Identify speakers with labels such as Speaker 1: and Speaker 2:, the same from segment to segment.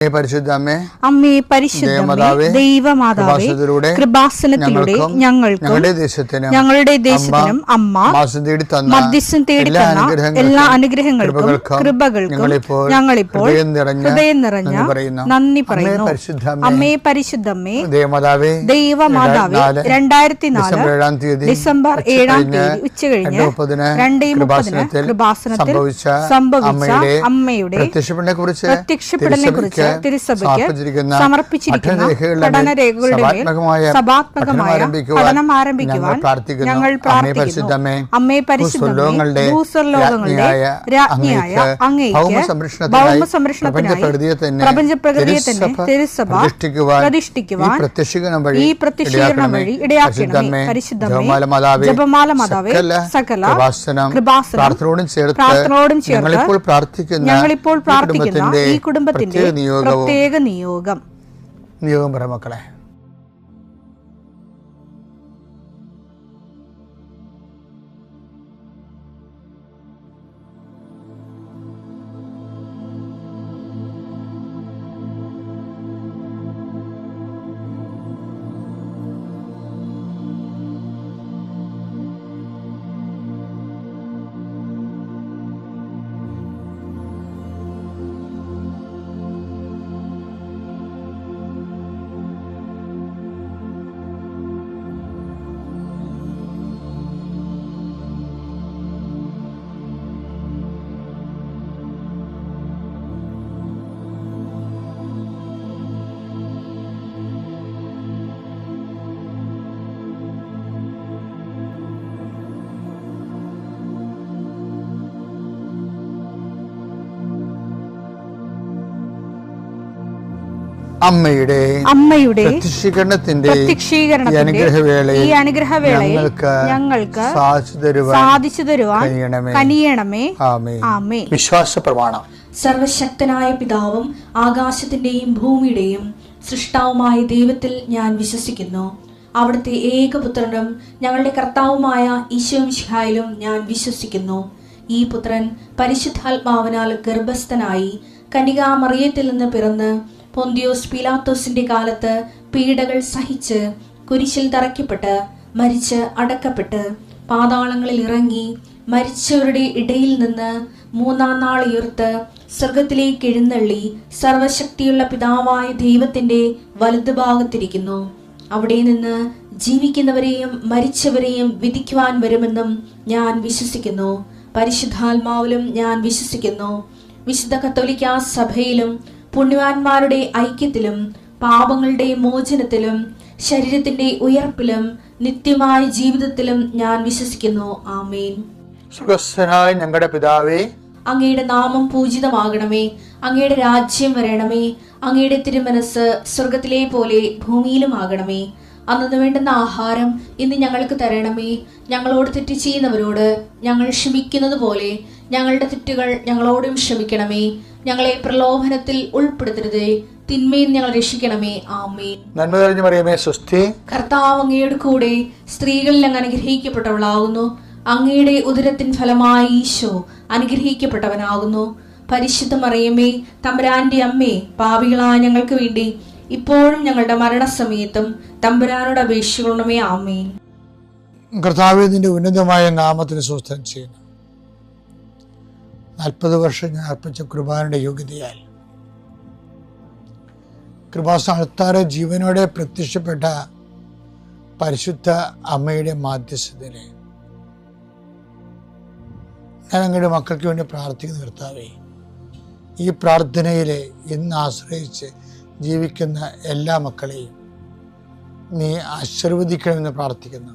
Speaker 1: പരിശുദ്ധമേ,
Speaker 2: അമ്മേ പരിശുദ്ധമേ, ദൈവമാതാവേ, കൃപാസനത്തിലൂടെ ഞങ്ങൾക്കും ഞങ്ങളുടെ ദേശത്തിനും അമ്മ മധ്യസ്ഥം തേടി തന്ന എല്ലാ അനുഗ്രഹങ്ങൾക്കും കൃപകൾക്കും ഞങ്ങളിപ്പോൾ ഹൃദയം നിറഞ്ഞ നന്ദി പറയുന്നു. അമ്മേ പരിശുദ്ധമേ, ദൈവമാതാവേ, 2004 ഡിസംബർ 7 ഉച്ചകഴിഞ്ഞ് 2:30 കൃപാസനത്തിൽ സംഭവിച്ച അമ്മയുടെ പ്രത്യക്ഷപ്പെടലിനെ കുറിച്ച് തിരുസഭയ്ക്ക് സമർപ്പിച്ചിരിക്കുന്ന പഠനരേഖകളുടെ മേൽ സഭാത്മകമായ പഠനം ആരംഭിക്കുവാൻ ഞങ്ങൾ പ്രാർത്ഥിക്കുന്നു. അമ്മേ പരിശുദ്ധമേ, ഭൂസ്വർലോകങ്ങളുടെ രാജ്ഞിയായ അങ്ങേയ്ക്ക് ഭൗമസംരക്ഷണത്തിനായി പ്രപഞ്ചപ്രകൃതിയെ തന്നെ തിരുസഭ പ്രതിഷ്ഠിക്കുവാൻ ഈ പ്രത്യക്ഷീകരണം വഴി ഇടയാക്കണമേ. പരിശുദ്ധമേ, ജപമാല മാതാവേ, സകല കൃപാസനം പ്രാർത്ഥനയോടും ചേർത്ത് ഞങ്ങളിപ്പോൾ പ്രാർത്ഥിക്കുന്ന ഈ കുടുംബത്തിന്റെ പ്രത്യേക നിയോഗം
Speaker 1: പറ മക്കളെ. അമ്മയുടെ പ്രത്യക്ഷീകരണത്തിന്റെ ഈ അനുഗ്രഹവേളയിൽ ഞങ്ങൾക്ക് സാധിച്ചു തരുവാൻ കനിയണമേ. ആമേൻ.
Speaker 2: വിശ്വാസ പ്രമാണം. സർവശക്തനായ പിതാവും ആകാശത്തിന്റെയും ഭൂമിയുടെയും സൃഷ്ടാവുമായ ദൈവത്തിൽ ഞാൻ വിശ്വസിക്കുന്നു. അവിടുത്തെ ഏകപുത്രനും ഞങ്ങളുടെ കർത്താവുമായ ഈശോമിശിഹായിലും ഞാൻ വിശ്വസിക്കുന്നു. ഈ പുത്രൻ പരിശുദ്ധാത്മാവിനാൽ ഗർഭസ്ഥനായി കന്യകാമറിയത്തിൽ നിന്ന് പിറന്ന് പൊന്തിയോസ് പീലാത്തോസിന്റെ കാലത്ത് പീഡകൾ സഹിച്ച് കുരിശിൽ തറയ്ക്കപ്പെട്ട് മരിച്ച് അടക്കപ്പെട്ട് പാതാളങ്ങളിൽ ഇറങ്ങി മരിച്ചവരുടെ ഇടയിൽ നിന്ന് 3-ാം നാൾ ഉയർത്ത് സ്വർഗത്തിലേക്ക് എഴുന്നള്ളി സർവശക്തിയുള്ള പിതാവായ ദൈവത്തിന്റെ വലതുഭാഗത്തിരിക്കുന്നു. അവിടെ നിന്ന് ജീവിക്കുന്നവരെയും മരിച്ചവരെയും വിധിക്കുവാൻ വരുമെന്നും ഞാൻ വിശ്വസിക്കുന്നു. പരിശുദ്ധാത്മാവിലും ഞാൻ വിശ്വസിക്കുന്നു. വിശുദ്ധ കത്തോലിക്കാ സഭയിലും പുണ്യവാന്മാരുടെ ഐക്യത്തിലും പാപങ്ങളുടെ മോചനത്തിലും ശരീരത്തിന്റെ ഉയർപ്പിലും നിത്യമായ ജീവിതത്തിലും ഞാൻ വിശ്വസിക്കുന്നു. ആമേൻ.
Speaker 1: സ്വർഗ്ഗസ്ഥനായ ഞങ്ങളുടെ പിതാവേ,
Speaker 2: അങ്ങയുടെ നാമം പൂജിതമാകണമേ. അങ്ങയുടെ രാജ്യം വരണമേ. അങ്ങയുടെ തിരുമനസ് സ്വർഗത്തിലെ പോലെ ഭൂമിയിലും ആകണമേ. അന്നു വേണ്ടുന്ന ആഹാരം ഇന്ന് ഞങ്ങൾക്ക് തരണമേ. ഞങ്ങളോട് തെറ്റ് ചെയ്യുന്നവരോട് ഞങ്ങൾ ക്ഷമിക്കുന്നത് പോലെ ഞങ്ങളുടെ തെറ്റുകൾ ഞങ്ങളോടും ക്ഷമിക്കണമേ. ഞങ്ങളെ പ്രലോഭനത്തിൽ ഉൾപ്പെടുത്തരുതേ, തിന്മയിൽ ഞങ്ങൾ രക്ഷിക്കണമേ. ആമേൻ.
Speaker 1: നന്മ നിറഞ്ഞ മറിയമേ, സ്വസ്തി.
Speaker 2: കർത്താവ് അങ്ങയുടെ കൂടെ സ്ത്രീകളിൽ അങ്ങ് അനുഗ്രഹിക്കപ്പെട്ടവളാകുന്നു. അങ്ങയുടെ ഉദരത്തിൻ ഫലമായി ഈശോ അനുഗ്രഹിക്കപ്പെട്ടവനാകുന്നു. പരിശുദ്ധ മറിയമേ, തമ്പുരാന്റെ അമ്മേ, പാപികളായ ഞങ്ങൾക്ക് വേണ്ടി ഇപ്പോഴും ഞങ്ങളുടെ മരണസമയത്തും തമ്പുരാനോട് അപേക്ഷിക്കണമേ. ആമേൻ.
Speaker 1: കർത്താവിന്റെ ഉന്നതമായ നാമത്തിന് സ്വസ്ഥം ചെയ്യുന്നു. 40 വർഷം ഞാൻ അർപ്പിച്ച കൃപാനയുടെ യോഗ്യതയാൽ കൃപാസ്ഥാനത്താറ് ജീവനോടെ പ്രത്യക്ഷപ്പെട്ട പരിശുദ്ധ അമ്മയുടെ മാധ്യസ്ഥതയിൽ ഞാൻ അങ്ങയുടെ മക്കൾക്ക് വേണ്ടി പ്രാർത്ഥിക്കുന്ന കർത്താവേ, ഈ പ്രാർത്ഥനയിൽ ഇന്ന് ആശ്രയിച്ച് ജീവിക്കുന്ന എല്ലാ മക്കളെയും നീ ആശീർവദിക്കണമെന്ന് പ്രാർത്ഥിക്കുന്നു.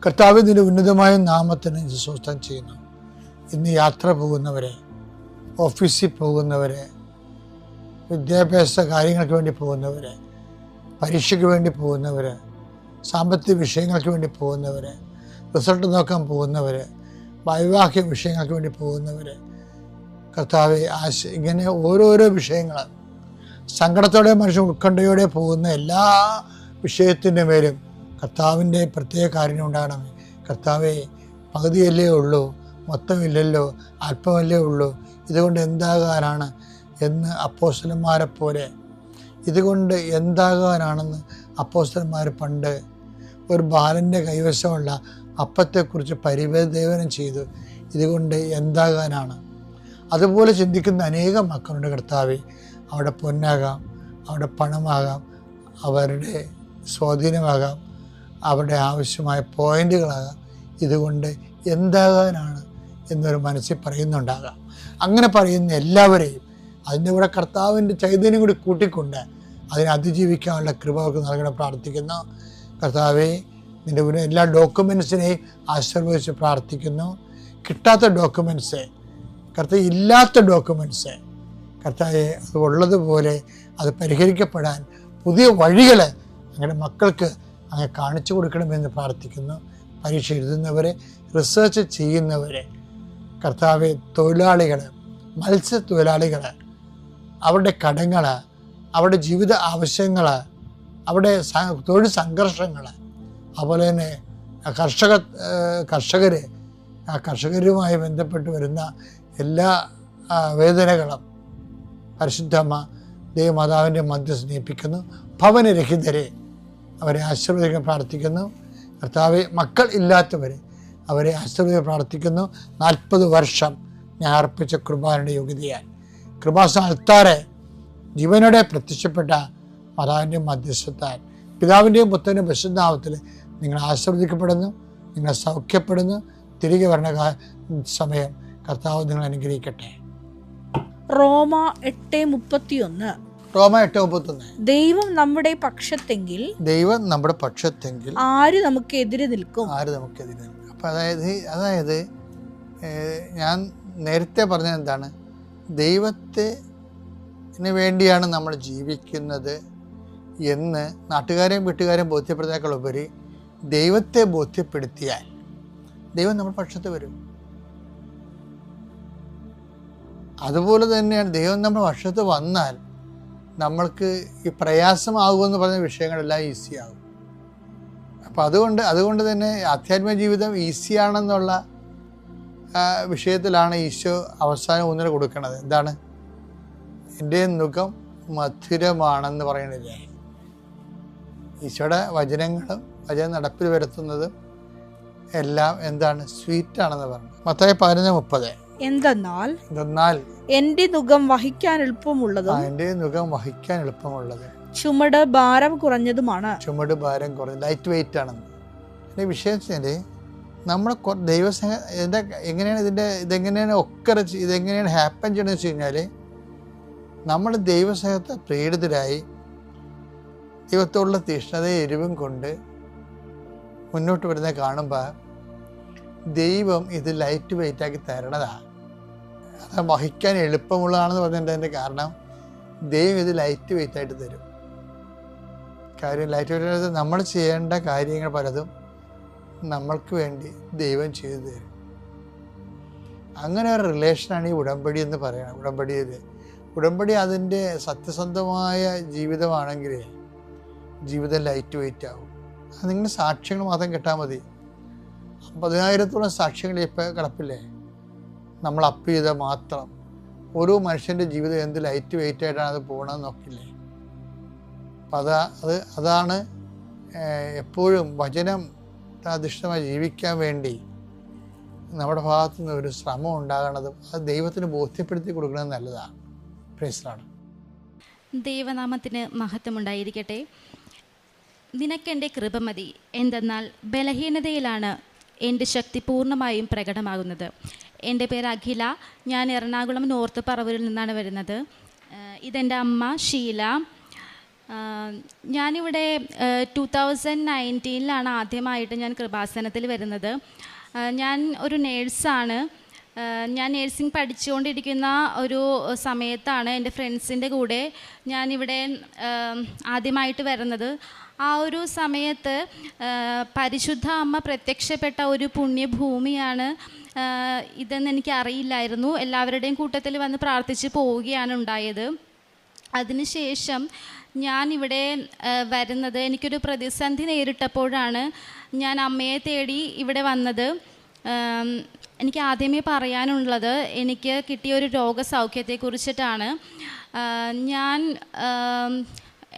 Speaker 1: കർത്താവ് നിന്റെ ഉന്നതമായ നാമത്തിന് സ്വസ്ഥം ചെയ്യുന്നു. ഇന്ന് യാത്ര പോകുന്നവരെ, ഓഫീസിൽ പോകുന്നവരെ, വിദ്യാഭ്യാസ കാര്യങ്ങൾക്ക് വേണ്ടി പോകുന്നവരെ, പരീക്ഷയ്ക്ക് വേണ്ടി പോകുന്നവരെ, സാമ്പത്തിക വിഷയങ്ങൾക്ക് വേണ്ടി പോകുന്നവരെ, റിസൾട്ട് നോക്കാൻ പോകുന്നവരെ, വൈവാഹിക വിഷയങ്ങൾക്ക് വേണ്ടി പോകുന്നവരെ, കർത്താവെ ഇങ്ങനെ ഓരോരോ വിഷയങ്ങൾ സങ്കടത്തോടെ മനുഷ്യൻ ഉത്കണ്ഠയോടെ പോകുന്ന എല്ലാ വിഷയത്തിൻ്റെ മേലും കർത്താവിൻ്റെ പ്രത്യേക കാര്യം ഉണ്ടാകണമേ. കർത്താവെ, പകുതിയല്ലേ ഉള്ളൂ, മൊത്തമില്ലല്ലോ, അല്പമല്ലേ ഉള്ളൂ, ഇതുകൊണ്ട് എന്താകാനാണ്? എന്ന് അപ്പോസ്തലന്മാരെ പോലെ ഇതുകൊണ്ട് എന്താകാനാണെന്ന് അപ്പോസ്തലന്മാർ പണ്ട് ഒരു ബാലൻ്റെ കൈവശമുള്ള അപ്പത്തെക്കുറിച്ച് പരിവേദനം ചെയ്തു. ഇതുകൊണ്ട് എന്താകാനാണ്. അതുപോലെ ചിന്തിക്കുന്ന അനേകം മക്കളുണ്ട് കർത്താവേ. അവിടെ പൊന്നാകാം, അവിടെ പണമാകാം, അവരുടെ സ്വാധീനമാകാം, അവരുടെ ആവശ്യമായ പോയിന്റുകളാകാം. ഇതുകൊണ്ട് എന്താകാനാണ് എന്നൊരു മനസ്സിൽ പറയുന്നുണ്ടാകാം. അങ്ങനെ പറയുന്ന എല്ലാവരെയും അതിൻ്റെ കൂടെ കർത്താവിൻ്റെ ചൈതന്യം കൂടി കൂട്ടിക്കൊണ്ട് അതിനെ അതിജീവിക്കാനുള്ള കൃപ അവർക്ക് നൽകണം പ്രാർത്ഥിക്കുന്നു. കർത്താവെ, നിൻ്റെ മുന്നിൽ എല്ലാ ഡോക്യുമെൻസിനെയും ആശീർവദിച്ച് പ്രാർത്ഥിക്കുന്നു. കിട്ടാത്ത ഡോക്യുമെൻറ്റ്സ്, കർത്താവ് ഇല്ലാത്ത ഡോക്യുമെൻറ്റ്സ്, കർത്താവെ അത് ഉള്ളതുപോലെ അത് പരിഹരിക്കപ്പെടാൻ പുതിയ വഴികൾ ഞങ്ങളുടെ മക്കൾക്ക് അങ്ങനെ കാണിച്ചു കൊടുക്കണമെന്ന് പ്രാർത്ഥിക്കുന്നു. പരീക്ഷ എഴുതുന്നവരെ, റിസർച്ച് ചെയ്യുന്നവരെ, കർത്താവെ തൊഴിലാളികൾ, മത്സ്യത്തൊഴിലാളികൾ, അവരുടെ കടങ്ങൾ, അവരുടെ ജീവിത ആവശ്യങ്ങൾ, അവരുടെ തൊഴിൽ സംഘർഷങ്ങൾ, അതുപോലെ തന്നെ കർഷകരുമായി ബന്ധപ്പെട്ട് വരുന്ന എല്ലാ വേദനകളും പരിശുദ്ധമ്മ ദൈവമാതാവിൻ്റെ മധ്യസ്ഥ സ്നേഹിപ്പിക്കുന്നു. ഭവനരഹിതരെ അവരെ ആശീർവദിക്കാൻ പ്രാർത്ഥിക്കുന്നു. കർത്താവെ, മക്കൾ ഇല്ലാത്തവരെ അവരെ ആശീർവദിക്കാൻ പ്രാർത്ഥിക്കുന്നു. 40 വർഷം ഞാൻ അർപ്പിച്ച കൃപാനയുടെ യോഗ്യതയാൽ കൃപാസ്ഥാനത്താറെ ജീവനോടെ പ്രത്യക്ഷപ്പെട്ട മാതാവിൻ്റെ മധ്യസ്ഥത്താൽ പിതാവിൻ്റെയും പുത്രൻ്റെയും പരിശുദ്ധനാമത്തിൽ നിങ്ങൾ ആശീർവദിക്കപ്പെടുന്നു, നിങ്ങൾ സൗഖ്യപ്പെടുന്നു. തിരികെ വരണ സമയം കർത്താവ് നിങ്ങൾ അനുഗ്രഹിക്കട്ടെ.
Speaker 3: റോമ 8:31.
Speaker 1: ദൈവം
Speaker 3: നമ്മുടെ പക്ഷത്തെങ്കിൽ ആര് നമുക്ക് എതിരെ നിൽക്കും?
Speaker 1: അപ്പം അതായത് ഞാൻ നേരത്തെ പറഞ്ഞത് എന്താണ്? ദൈവത്തിന് വേണ്ടിയാണ് നമ്മൾ ജീവിക്കുന്നത് എന്ന് നാട്ടുകാരെയും വീട്ടുകാരെയും ബോധ്യപ്പെടുന്നതിനേക്കാൾ ഉപരി ദൈവത്തെ ബോധ്യപ്പെടുത്തിയാൽ ദൈവം നമ്മുടെ പക്ഷത്ത് വരും. അതുപോലെ തന്നെയാണ് ദൈവം നമ്മുടെ പക്ഷത്ത് വന്നാൽ നമ്മൾക്ക് ഈ പ്രയാസമാകുമെന്ന് പറഞ്ഞ വിഷയങ്ങളെല്ലാം ഈസിയാകും. അപ്പം അതുകൊണ്ട് തന്നെ ആധ്യാത്മിക ജീവിതം ഈസിയാണെന്നുള്ള വിഷയത്തിലാണ് ഈശോ അവസാനം ഊന്നൽ കൊടുക്കുന്നത്. എന്താണ്? എൻ്റെ നുകം മധുരമാണെന്ന് പറയണില്ലേ? ഈശോയുടെ വചനങ്ങളും വചനം നടപ്പിൽ വരുത്തുന്നതും എല്ലാം എന്താണ്? സ്വീറ്റാണെന്ന് പറഞ്ഞു. മത്തായി 11:30.
Speaker 3: എന്തെന്നാൽ എന്റെ നുകം വഹിക്കാൻ എളുപ്പമുള്ളത്, ചുമട് ഭാരം കുറഞ്ഞതുമാണ്.
Speaker 1: ലൈറ്റ് വെയിറ്റ് ആണെന്ന്. എൻ്റെ വിഷയം വെച്ചാൽ നമ്മൾ ദൈവസ്നേഹ ഇതെങ്ങനെയാണ് ഹാപ്പൻ ചെയ്യണമെന്ന് വെച്ച് കഴിഞ്ഞാൽ നമ്മൾ ദൈവസ്നേഹത്തെ പ്രേരിതരായി ദൈവത്തോടുള്ള തീഷ്ണതയും എരിവും കൊണ്ട് മുന്നോട്ട് വരുന്നത് കാണുമ്പോൾ ദൈവം ഇത് ലൈറ്റ് വെയിറ്റ് ആക്കി തരണതാണ്. അത് വഹിക്കാൻ എളുപ്പമുള്ളതാണെന്ന് പറഞ്ഞതിൻ്റെ കാരണം ദൈവം ഇത് ലൈറ്റ് വെയിറ്റ് ആയിട്ട് തരും. ലൈറ്റ് വെയിറ്റ് നമ്മൾ ചെയ്യേണ്ട കാര്യങ്ങൾ പലതും നമ്മൾക്ക് വേണ്ടി ദൈവം ചെയ്തു തരും. അങ്ങനെ ഒരു റിലേഷനാണ് ഈ ഉടമ്പടി എന്ന് പറയുന്നത്. ഉടമ്പടി അതിൻ്റെ സത്യസന്ധമായ ജീവിതമാണെങ്കിൽ ജീവിതം ലൈറ്റ് വെയിറ്റ് ആവും. അത് നിങ്ങൾ സാക്ഷ്യങ്ങൾ മാത്രം കിട്ടാൽ മതി. 10,000-ഓളം സാക്ഷ്യങ്ങൾ ഇപ്പോൾ കിടപ്പില്ലേ? നമ്മൾ അപ്പ് ചെയ്താൽ മാത്രം ഓരോ മനുഷ്യൻ്റെ ജീവിതം എന്ത് ലൈറ്റ് വെയിറ്റ് ആയിട്ടാണ് അത് പോകണമെന്ന് നോക്കില്ലേ? അപ്പം അതാണ് എപ്പോഴും വചനം അധിഷ്ഠിതമായി ജീവിക്കാൻ വേണ്ടി നമ്മുടെ ഭാഗത്തു നിന്ന് ഒരു ശ്രമം ഉണ്ടാകണതും അത് ദൈവത്തിന് ബോധ്യപ്പെടുത്തി കൊടുക്കുന്നത് നല്ലതാണ്. പ്രൈസ്.
Speaker 4: ദൈവനാമത്തിന് മഹത്വമുണ്ടായിരിക്കട്ടെ. നിനക്കെൻ്റെ കൃപ മതി, എന്തെന്നാൽ ബലഹീനതയിലാണ് എൻ്റെ ശക്തി പൂർണ്ണമായും പ്രകടമാകുന്നത്. എൻ്റെ പേര് അഖില. ഞാൻ എറണാകുളം നോർത്ത് പറവൂരിൽ നിന്നാണ് വരുന്നത്. ഇതെൻ്റെ അമ്മ ഷീല. ഞാനിവിടെ 2019 ആദ്യമായിട്ട് ഞാൻ കൃപാസനത്തിൽ വരുന്നത്. ഞാൻ ഒരു നേഴ്സാണ്. ഞാൻ നേഴ്സിംഗ് പഠിച്ചുകൊണ്ടിരിക്കുന്ന ഒരു സമയത്താണ് എൻ്റെ ഫ്രണ്ട്സിൻ്റെ കൂടെ ഞാനിവിടെ ആദ്യമായിട്ട് വരുന്നത്. ആ ഒരു സമയത്ത് പരിശുദ്ധ അമ്മ പ്രത്യക്ഷപ്പെട്ട ഒരു പുണ്യഭൂമിയാണ് ഇതെന്ന് എനിക്ക് അറിയില്ലായിരുന്നു. എല്ലാവരുടെയും കൂട്ടത്തിൽ വന്ന് പ്രാർത്ഥിച്ച് പോവുകയാണ് ഉണ്ടായത്. അതിനുശേഷം ഞാനിവിടെ വരുന്നത് എനിക്കൊരു പ്രതിസന്ധി നേരിട്ടപ്പോഴാണ് ഞാൻ അമ്മയെ തേടി ഇവിടെ വന്നത്. എനിക്ക് ആദ്യമേ പറയാനുള്ളത് എനിക്ക് കിട്ടിയ ഒരു രോഗസൗഖ്യത്തെക്കുറിച്ചിട്ടാണ്. ഞാൻ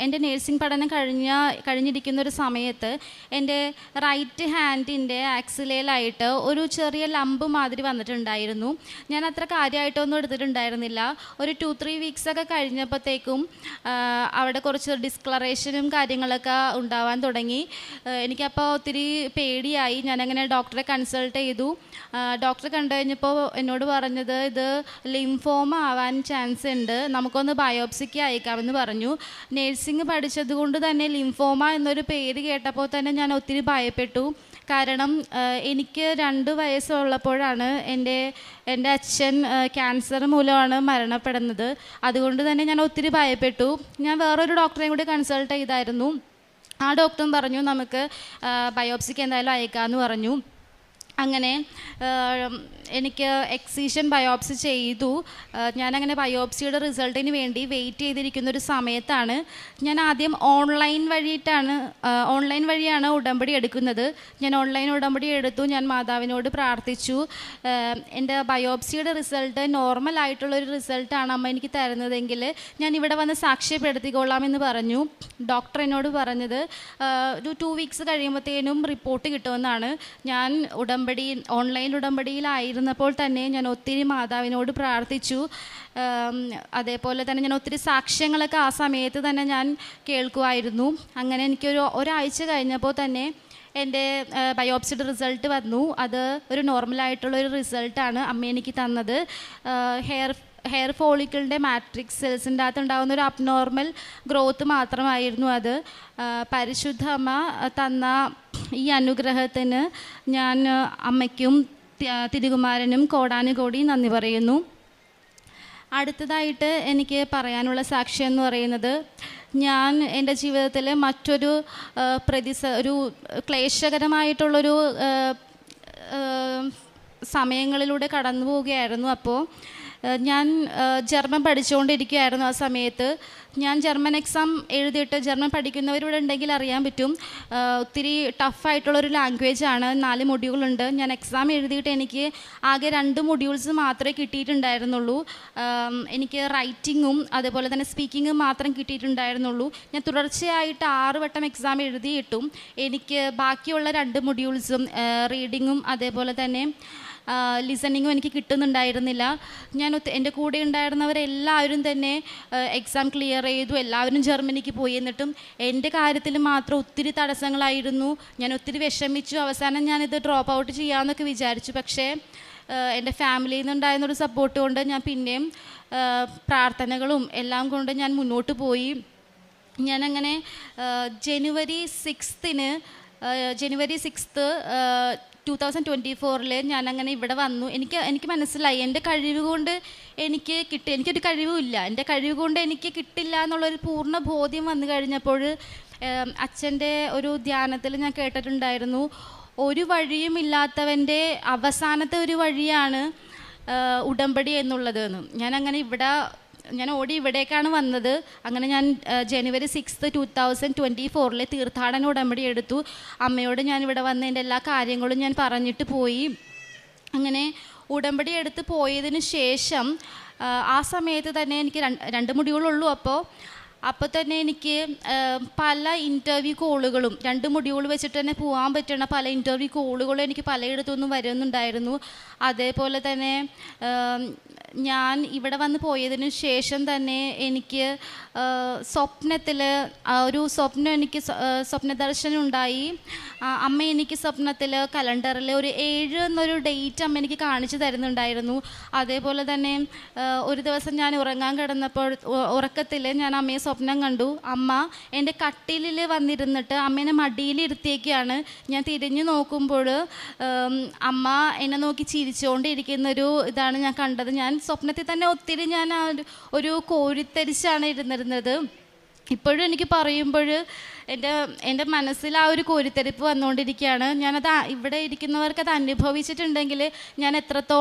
Speaker 4: എൻ്റെ നേഴ്സിംഗ് പഠനം കഴിഞ്ഞിരിക്കുന്ന ഒരു സമയത്ത് എൻ്റെ റൈറ്റ് ഹാൻഡിൻ്റെ ആക്സിലയിലായിട്ട് ഒരു ചെറിയ ലംബ് മാതിരി വന്നിട്ടുണ്ടായിരുന്നു. ഞാൻ അത്ര കാര്യമായിട്ടൊന്നും എടുത്തിട്ടുണ്ടായിരുന്നില്ല. ഒരു 2-3 വീക്സൊക്കെ കഴിഞ്ഞപ്പോഴത്തേക്കും അവിടെ കുറച്ച് ഡിസ്കളറേഷനും കാര്യങ്ങളൊക്കെ ഉണ്ടാവാൻ തുടങ്ങി. എനിക്കപ്പോൾ ഒത്തിരി പേടിയായി. ഞാനങ്ങനെ ഡോക്ടറെ കൺസൾട്ട് ചെയ്തു. ഡോക്ടറെ കണ്ടു കഴിഞ്ഞപ്പോൾ എന്നോട് പറഞ്ഞത് ഇത് ലിംഫോമ ആവാൻ ചാൻസ് ഉണ്ട്, നമുക്കൊന്ന് ബയോപ്സിക്ക് അയക്കാമെന്ന് പറഞ്ഞു. നേഴ്സിംഗ് പഠിച്ചതുകൊണ്ട് തന്നെ ലിംഫോമ എന്നൊരു പേര് കേട്ടപ്പോൾ തന്നെ ഞാൻ ഒത്തിരി ഭയപ്പെട്ടു. കാരണം എനിക്ക് 2 വയസ്സുള്ളപ്പോഴാണ് എൻ്റെ അച്ഛൻ ക്യാൻസർ മൂലമാണ് മരണപ്പെടുന്നത്. അതുകൊണ്ട് തന്നെ ഞാൻ ഒത്തിരി ഭയപ്പെട്ടു. ഞാൻ വേറൊരു ഡോക്ടറെയും കൂടി കൺസൾട്ട് ചെയ്തായിരുന്നു. ആ ഡോക്ടറും പറഞ്ഞു നമുക്ക് ബയോപ്സിക്ക് എന്തായാലും അയക്കാമെന്ന് പറഞ്ഞു. അങ്ങനെ എനിക്ക് എക്സിഷൻ ബയോപ്സി ചെയ്തു. ഞാനങ്ങനെ ബയോപ്സിയുടെ റിസൾട്ടിന് വേണ്ടി വെയിറ്റ് ചെയ്തിരിക്കുന്ന ഒരു സമയത്താണ് ഞാൻ ആദ്യം ഓൺലൈൻ വഴിയാണ് ഉടമ്പടി എടുക്കുന്നത്. ഞാൻ ഓൺലൈൻ ഉടമ്പടി എടുത്തു. ഞാൻ മാതാവിനോട് പ്രാർത്ഥിച്ചു, എൻ്റെ ബയോപ്സിയുടെ റിസൾട്ട് നോർമലായിട്ടുള്ളൊരു റിസൾട്ടാണ് അമ്മ എനിക്ക് തരുന്നതെങ്കിൽ ഞാൻ ഇവിടെ വന്ന് സാക്ഷ്യപ്പെടുത്തിക്കൊള്ളാമെന്ന് പറഞ്ഞു. ഡോക്ടർ എന്നോട് പറഞ്ഞത് ഒരു 2 വീക്സ് കഴിയുമ്പോഴത്തേനും റിപ്പോർട്ട് കിട്ടുമെന്നാണ്. ഞാൻ ഓൺലൈൻ ഉടമ്പടിയിലായിരുന്നപ്പോൾ തന്നെ ഞാൻ ഒത്തിരി മാതാവിനോട് പ്രാർത്ഥിച്ചു. അതേപോലെ തന്നെ ഞാൻ ഒത്തിരി സാക്ഷ്യങ്ങളൊക്കെ ആ സമയത്ത് തന്നെ ഞാൻ കേൾക്കുമായിരുന്നു. അങ്ങനെ എനിക്കൊരു ഒരാഴ്ച കഴിഞ്ഞപ്പോൾ തന്നെ എൻ്റെ ബയോപ്സിയുടെ റിസൾട്ട് വന്നു. അത് ഒരു നോർമലായിട്ടുള്ളൊരു റിസൾട്ടാണ് അമ്മ എനിക്ക് തന്നത്. ഹെയർ ഫോളിക്കിളിൻ്റെ മാട്രിക്സ് സെൽസിൻ്റെ അകത്ത് ഉണ്ടാകുന്ന ഒരു അബ്നോർമൽ ഗ്രോത്ത് മാത്രമായിരുന്നു അത്. പരിശുദ്ധ അമ്മ തന്ന ഈ അനുഗ്രഹത്തിന് ഞാൻ അമ്മയ്ക്കും തിരുകുമാരനും കോടാനുകോടി നന്ദി പറയുന്നു. അടുത്തതായിട്ട് എനിക്ക് പറയാനുള്ള സാക്ഷ്യം എന്ന് പറയുന്നത്, ഞാൻ എൻ്റെ ജീവിതത്തിൽ മറ്റൊരു ഒരു ക്ലേശകരമായിട്ടുള്ളൊരു സമയങ്ങളിലൂടെ കടന്നു പോവുകയായിരുന്നു. അപ്പോൾ ഞാൻ ജർമ്മൻ പഠിച്ചുകൊണ്ടിരിക്കുകയായിരുന്നു. ആ സമയത്ത് ഞാൻ ജർമ്മൻ എക്സാം എഴുതിയിട്ട്, ജർമ്മൻ പഠിക്കുന്നവരിവിടെ ഉണ്ടെങ്കിൽ അറിയാൻ പറ്റും, ഒത്തിരി ടഫായിട്ടുള്ളൊരു ലാംഗ്വേജാണ്. 4 മൊഡ്യൂളുണ്ട്. ഞാൻ എക്സാം എഴുതിയിട്ട് എനിക്ക് ആകെ 2 മൊഡ്യൂൾസ് മാത്രമേ കിട്ടിയിട്ടുണ്ടായിരുന്നുള്ളൂ. എനിക്ക് റൈറ്റിങ്ങും അതേപോലെ തന്നെ സ്പീക്കിങ്ങും മാത്രം കിട്ടിയിട്ടുണ്ടായിരുന്നുള്ളൂ. ഞാൻ തുടർച്ചയായിട്ട് 6 വട്ടം എക്സാം എഴുതിയിട്ടും എനിക്ക് ബാക്കിയുള്ള 2 മൊഡ്യൂൾസും റീഡിങ്ങും അതേപോലെ തന്നെ ലിസണിങ്ങും എനിക്ക് കിട്ടുന്നുണ്ടായിരുന്നില്ല. എൻ്റെ കൂടെ ഉണ്ടായിരുന്നവരെല്ലാവരും തന്നെ എക്സാം ക്ലിയർ ചെയ്തു. എല്ലാവരും ജർമ്മനിക്ക് പോയി. എന്നിട്ടും എൻ്റെ കാര്യത്തിൽ മാത്രം ഒത്തിരി തടസ്സങ്ങളായിരുന്നു. ഞാൻ ഒത്തിരി വിഷമിച്ചു. അവസാനം ഞാനിത് ഡ്രോപ്പ് ഔട്ട് ചെയ്യാമെന്നൊക്കെ വിചാരിച്ചു. പക്ഷേ എൻ്റെ ഫാമിലിയിൽ നിന്നുണ്ടായിരുന്നൊരു സപ്പോർട്ട് കൊണ്ട് ഞാൻ പിന്നെയും പ്രാർത്ഥനകളും എല്ലാം കൊണ്ട് ഞാൻ മുന്നോട്ട് പോയി. ഞാനങ്ങനെ ജനുവരി 6 2024 ഞാനങ്ങനെ ഇവിടെ വന്നു. എനിക്ക് മനസ്സിലായി എൻ്റെ കഴിവ് കൊണ്ട് എനിക്കൊരു കഴിവുമില്ല. എൻ്റെ കഴിവ് കൊണ്ട് എനിക്ക് കിട്ടില്ല എന്നുള്ളൊരു പൂർണ്ണ ബോധ്യം വന്നു കഴിഞ്ഞപ്പോൾ അച്ഛൻ്റെ ഒരു ധ്യാനത്തിൽ ഞാൻ കേട്ടിട്ടുണ്ടായിരുന്നു, ഒരു വഴിയും ഇല്ലാത്തവൻ്റെ അവസാനത്തെ ഒരു വഴിയാണ് ഉടമ്പടി എന്നുള്ളത്. ഞാൻ ഓടി ഇവിടേക്കാണ് വന്നത്. അങ്ങനെ ഞാൻ ജനുവരി 6 2024 തീർത്ഥാടന ഉടമ്പടി എടുത്തു. അമ്മയോട് ഞാൻ ഇവിടെ വന്ന് എൻ്റെ എല്ലാ കാര്യങ്ങളും ഞാൻ പറഞ്ഞിട്ട് പോയി. അങ്ങനെ ഉടമ്പടി എടുത്ത് പോയതിന് ശേഷം ആ സമയത്ത് തന്നെ എനിക്ക് 2 മൊഡ്യൂളുള്ളൂ. അപ്പോൾ തന്നെ എനിക്ക് പല ഇൻ്റർവ്യൂ കോളുകളും 2 മൊഡ്യൂൾ വെച്ചിട്ട് തന്നെ പോകാൻ പറ്റുന്ന പല ഇൻ്റർവ്യൂ കോളുകളും എനിക്ക് പലയിടത്തുനിന്നും വരുന്നുണ്ടായിരുന്നു. അതേപോലെ തന്നെ ഞാൻ ഇവിടെ വന്ന് പോയതിന് ശേഷം തന്നെ എനിക്ക് സ്വപ്നത്തിൽ ഒരു സ്വപ്നദർശനം ഉണ്ടായി. അമ്മ എനിക്ക് സ്വപ്നത്തിൽ കലണ്ടറിൽ ഒരു 7 എന്നൊരു ഡേറ്റ് അമ്മ എനിക്ക് കാണിച്ചു തരുന്നുണ്ടായിരുന്നു. അതേപോലെ തന്നെ ഒരു ദിവസം ഞാൻ ഉറങ്ങാൻ കിടന്നപ്പോൾ ഉറക്കത്തിൽ ഞാൻ അമ്മയെ സ്വപ്നം കണ്ടു. അമ്മ എൻ്റെ കട്ടിലിൽ വന്നിരുന്നിട്ട് അമ്മേനെ മടിയിലിരുത്തിയേക്കാണ്. ഞാൻ തിരിഞ്ഞു നോക്കുമ്പോൾ അമ്മ എന്നെ നോക്കി ചിരിച്ചുകൊണ്ടിരിക്കുന്നൊരു ഇതാണ് ഞാൻ കണ്ടത്. ഞാൻ സ്വപ്നത്തിൽ തന്നെ ഒത്തിരി ഞാൻ ഒരു കോരിത്തരിച്ചാണ് ഇരുന്നിരുന്നത്. ഇപ്പോഴും എനിക്ക് പറയുമ്പോൾ എൻ്റെ മനസ്സിൽ ആ ഒരു കോരിത്തെരിപ്പ് വന്നുകൊണ്ടിരിക്കുകയാണ്. ഞാനത് ഇവിടെ ഇരിക്കുന്നവർക്കത് അനുഭവിച്ചിട്ടുണ്ടെങ്കിൽ ഞാൻ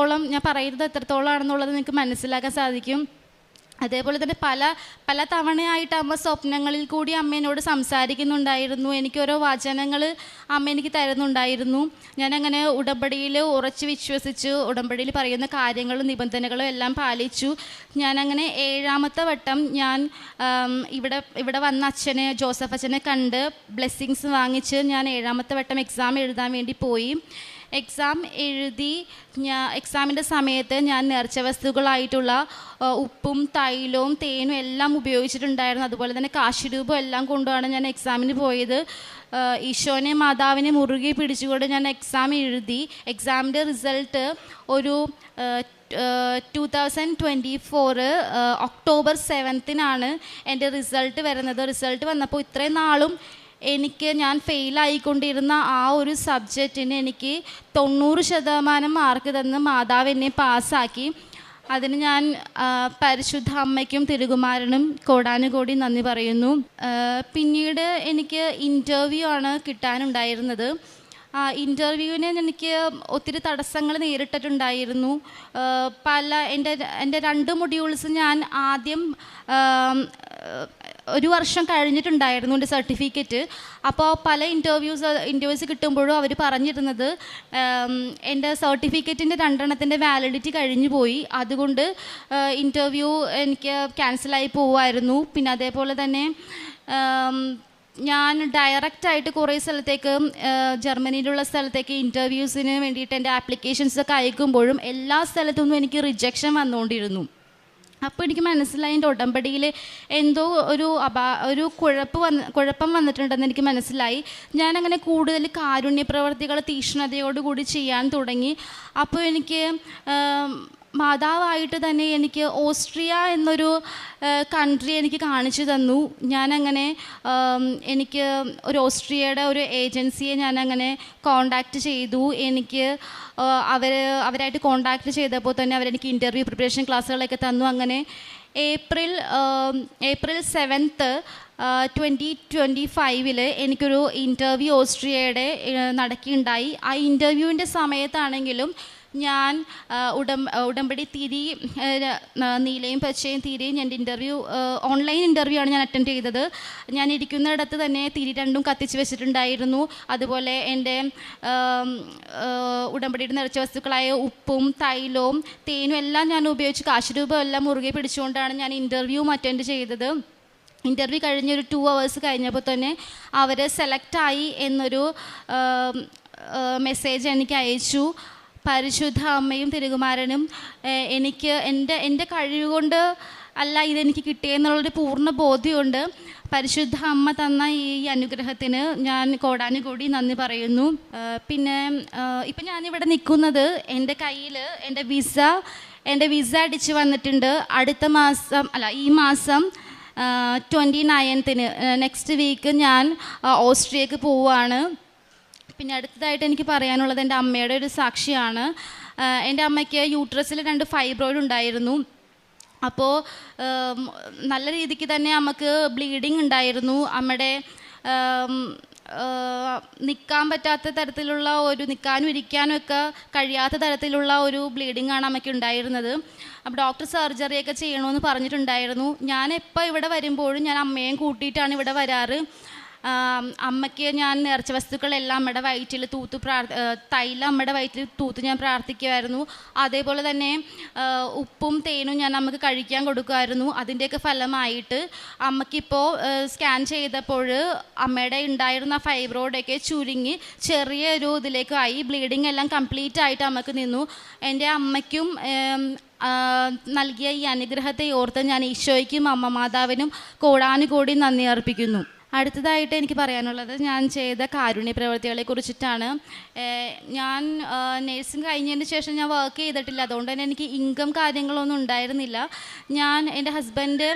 Speaker 4: പറയുന്നത് എത്രത്തോളം ആണെന്നുള്ളത് നിങ്ങൾക്ക് മനസ്സിലാക്കാൻ സാധിക്കും. അതേപോലെ തന്നെ പല തവണയായിട്ട് അമ്മ സ്വപ്നങ്ങളിൽ കൂടി അമ്മ എന്നോട് സംസാരിക്കുന്നുണ്ടായിരുന്നു. എനിക്കോരോ വചനങ്ങൾ അമ്മ എനിക്ക് തരുന്നുണ്ടായിരുന്നു. ഞാനങ്ങനെ ഉടമ്പടിയിൽ ഉറച്ചു വിശ്വസിച്ചു, ഉടമ്പടിയിൽ പറയുന്ന കാര്യങ്ങളും നിബന്ധനകളും എല്ലാം പാലിച്ചു. ഞാനങ്ങനെ 7ാമത്തെ വട്ടം ഞാൻ ഇവിടെ വന്ന ജോസഫ് അച്ഛനെ കണ്ട് ബ്ലെസ്സിങ്സ് വാങ്ങിച്ച് ഞാൻ 7ാമത്തെ വട്ടം എക്സാം എഴുതാൻ വേണ്ടി പോയി. എക്സാം എഴുതി എക്സാമിൻ്റെ സമയത്ത് ഞാൻ നേർച്ച വസ്തുക്കളായിട്ടുള്ള ഉപ്പും തൈലവും തേനും എല്ലാം ഉപയോഗിച്ചിട്ടുണ്ടായിരുന്നു. അതുപോലെ തന്നെ കാശുരൂപം എല്ലാം കൊണ്ടുമാണ് ഞാൻ എക്സാമിന് പോയത്. ഈശോനെ മാതാവിനെ മുറുകെ പിടിച്ചുകൊണ്ട് ഞാൻ എക്സാം എഴുതി. എക്സാമിൻ്റെ റിസൾട്ട് ഒരു 2024 ഒക്ടോബർ 7 എൻ്റെ റിസൾട്ട് വരുന്നത്. റിസൾട്ട് വന്നപ്പോൾ ഇത്രയും നാളും ഞാൻ ഫെയിലായിക്കൊണ്ടിരുന്ന ആ ഒരു സബ്ജക്റ്റിന് എനിക്ക് 90% മാർക്ക് തന്ന് മാതാവ് എന്നെ പാസ്സാക്കി. അതിന് ഞാൻ പരിശുദ്ധ അമ്മയ്ക്കും തിരുകുമാരനും കോടാനുകോടി നന്ദി പറയുന്നു. പിന്നീട് എനിക്ക് ഇൻ്റർവ്യൂ ആണ് കിട്ടാനുണ്ടായിരുന്നത്. ഇൻ്റർവ്യൂവിന് എനിക്ക് ഒത്തിരി തടസ്സങ്ങൾ നേരിട്ടിട്ടുണ്ടായിരുന്നു. എൻ്റെ 2 മൊഡ്യൂൾസ് ഞാൻ ആദ്യം 1 വർഷം കഴിഞ്ഞിട്ടുണ്ടായിരുന്നു എൻ്റെ സർട്ടിഫിക്കറ്റ്. അപ്പോൾ പല ഇൻ്റർവ്യൂസ് കിട്ടുമ്പോഴും അവർ പറഞ്ഞിരുന്നത് എൻ്റെ സർട്ടിഫിക്കറ്റിൻ്റെ 2 വാലിഡിറ്റി കഴിഞ്ഞു പോയി, അതുകൊണ്ട് ഇൻ്റർവ്യൂ എനിക്ക് ക്യാൻസലായി പോവുമായിരുന്നു. പിന്നെ അതേപോലെ തന്നെ ഞാൻ ഡയറക്റ്റായിട്ട് കുറേ സ്ഥലത്തേക്ക്, ജർമ്മനിയിലുള്ള സ്ഥലത്തേക്ക് ഇൻ്റർവ്യൂസിന് വേണ്ടിയിട്ട് എൻ്റെ ആപ്ലിക്കേഷൻസൊക്കെ അയക്കുമ്പോഴും എല്ലാ സ്ഥലത്തുനിന്നും എനിക്ക് റിജക്ഷൻ വന്നുകൊണ്ടിരുന്നു. അപ്പോൾ എനിക്ക് മനസ്സിലായി എൻ്റെ ഉടമ്പടിയിൽ എന്തോ ഒരു കുഴപ്പം വന്നിട്ടുണ്ടെന്ന് എനിക്ക് മനസ്സിലായി. ഞാനങ്ങനെ കൂടുതൽ കാരുണ്യ പ്രവർത്തികൾ തീക്ഷ്ണതയോടുകൂടി ചെയ്യാൻ തുടങ്ങി. അപ്പോൾ എനിക്ക് മാതാവായിട്ട് തന്നെ എനിക്ക് ഓസ്ട്രിയ എന്നൊരു കൺട്രി എനിക്ക് കാണിച്ചു തന്നു. ഞാനങ്ങനെ എനിക്ക് ഒരു ഓസ്ട്രിയയുടെ ഒരു ഏജൻസിയെ ഞാനങ്ങനെ കോണ്ടാക്റ്റ് ചെയ്തു. എനിക്ക് അവരായിട്ട് കോണ്ടാക്റ്റ് ചെയ്തപ്പോൾ തന്നെ അവരെനിക്ക് ഇൻ്റർവ്യൂ പ്രിപ്പറേഷൻ ക്ലാസ്സുകളൊക്കെ തന്നു. അങ്ങനെ ഏപ്രിൽ 7 2025 എനിക്കൊരു ഇൻ്റർവ്യൂ ഓസ്ട്രിയയുടെ നടക്കുകയുണ്ടായി. ആ ഇൻ്റർവ്യൂവിൻ്റെ സമയത്താണെങ്കിലും ഞാൻ ഉടമ്പടി തിരി നീലയും പച്ചയും തിരിയും എൻ്റെ ഇൻ്റർവ്യൂ ഓൺലൈൻ ഇൻ്റർവ്യൂ ആണ് ഞാൻ അറ്റൻഡ് ചെയ്തത്. ഞാൻ ഇരിക്കുന്നിടത്ത് തന്നെ തിരി 2 കത്തിച്ച് വെച്ചിട്ടുണ്ടായിരുന്നു. അതുപോലെ എൻ്റെ ഉടമ്പടിയുടെ നിറച്ച വസ്തുക്കളായ ഉപ്പും തൈലവും തേനും എല്ലാം ഞാൻ ഉപയോഗിച്ച് കാശുരൂപം എല്ലാം മുറുകെ പിടിച്ചുകൊണ്ടാണ് ഞാൻ ഇൻ്റർവ്യൂ അറ്റൻഡ് ചെയ്തത്. ഇൻ്റർവ്യൂ കഴിഞ്ഞൊരു 2 hours കഴിഞ്ഞപ്പോൾ തന്നെ അവർ സെലക്റ്റായി എന്നൊരു മെസ്സേജ് എനിക്ക് അയച്ചു. പരിശുദ്ധ അമ്മയും തിരുകുമാരനും എനിക്ക് എൻ്റെ കഴിവ് കൊണ്ട് അല്ല ഇതെനിക്ക് കിട്ടിയെന്നുള്ളൊരു പൂർണ്ണ ബോധ്യമുണ്ട്. പരിശുദ്ധ അമ്മ തന്ന ഈ അനുഗ്രഹത്തിന് ഞാൻ കോടാനുകോടി നന്ദി പറയുന്നു. പിന്നെ ഇപ്പം ഞാനിവിടെ നിൽക്കുന്നത് എൻ്റെ കയ്യിൽ എൻ്റെ വിസ അടിച്ച് വന്നിട്ടുണ്ട്. ഈ മാസം 29 നെക്സ്റ്റ് വീക്ക് ഞാൻ ഓസ്ട്രിയക്ക് പോവുകയാണ്. പിന്നെ അടുത്തതായിട്ട് എനിക്ക് പറയാനുള്ളത് എൻ്റെ അമ്മയുടെ ഒരു സാക്ഷിയാണ്. എൻ്റെ അമ്മയ്ക്ക് യൂട്രസിൽ 2 ഫൈബ്രോയിഡ് ഉണ്ടായിരുന്നു. അപ്പോൾ നല്ല രീതിക്ക് തന്നെ അമ്മക്ക് ബ്ലീഡിങ് ഉണ്ടായിരുന്നു. അമ്മയുടെ നിൽക്കാൻ പറ്റാത്ത തരത്തിലുള്ള നിൽക്കാനും ഇരിക്കാനും ഒക്കെ കഴിയാത്ത തരത്തിലുള്ള ഒരു ബ്ലീഡിങ് ആണ് അമ്മയ്ക്ക് ഉണ്ടായിരുന്നത്. അപ്പോൾ ഡോക്ടർ സർജറിയൊക്കെ ചെയ്യണമെന്ന് പറഞ്ഞിട്ടുണ്ടായിരുന്നു. ഞാൻ എപ്പോൾ ഇവിടെ വരുമ്പോഴും ഞാൻ അമ്മയും കൂട്ടിയിട്ടാണ് ഇവിടെ വരാറ്. അമ്മയ്ക്ക് ഞാൻ നേർച്ച വസ്തുക്കളെല്ലാം അമ്മയുടെ വയറ്റിൽ തൈലം അമ്മയുടെ വയറ്റിൽ തൂത്ത് ഞാൻ പ്രാർത്ഥിക്കുമായിരുന്നു. അതേപോലെ തന്നെ ഉപ്പും തേനും ഞാൻ അമ്മക്ക് കഴിക്കാൻ കൊടുക്കുമായിരുന്നു. അതിൻ്റെയൊക്കെ ഫലമായിട്ട് അമ്മയ്ക്കിപ്പോൾ സ്കാൻ ചെയ്തപ്പോൾ അമ്മയുടെ ഉണ്ടായിരുന്ന ഫൈബ്രോയിഡൊക്കെ ചുരുങ്ങി ചെറിയൊരു ഇതിലേക്കായി. ബ്ലീഡിങ് എല്ലാം കംപ്ലീറ്റ് ആയിട്ട് അമ്മക്ക് നിന്നു. എൻ്റെ അമ്മയ്ക്കും നൽകിയ ഈ അനുഗ്രഹത്തെ ഓർത്ത് ഞാൻ ഈശോയ്ക്കും അമ്മ മാതാവിനും കോടാനുകോടി നന്ദി അർപ്പിക്കുന്നു. അടുത്തതായിട്ട് എനിക്ക് പറയാനുള്ളത് ഞാൻ ചെയ്ത കാരുണ്യ പ്രവൃത്തികളെ കുറിച്ചിട്ടാണ്. ഞാൻ നേഴ്സിംഗ് കഴിഞ്ഞതിന് ശേഷം ഞാൻ വർക്ക് ചെയ്തിട്ടില്ല, അതുകൊണ്ട് തന്നെ എനിക്ക് ഇൻകം കാര്യങ്ങളൊന്നും ഉണ്ടായിരുന്നില്ല. എൻ്റെ ഹസ്ബൻഡ്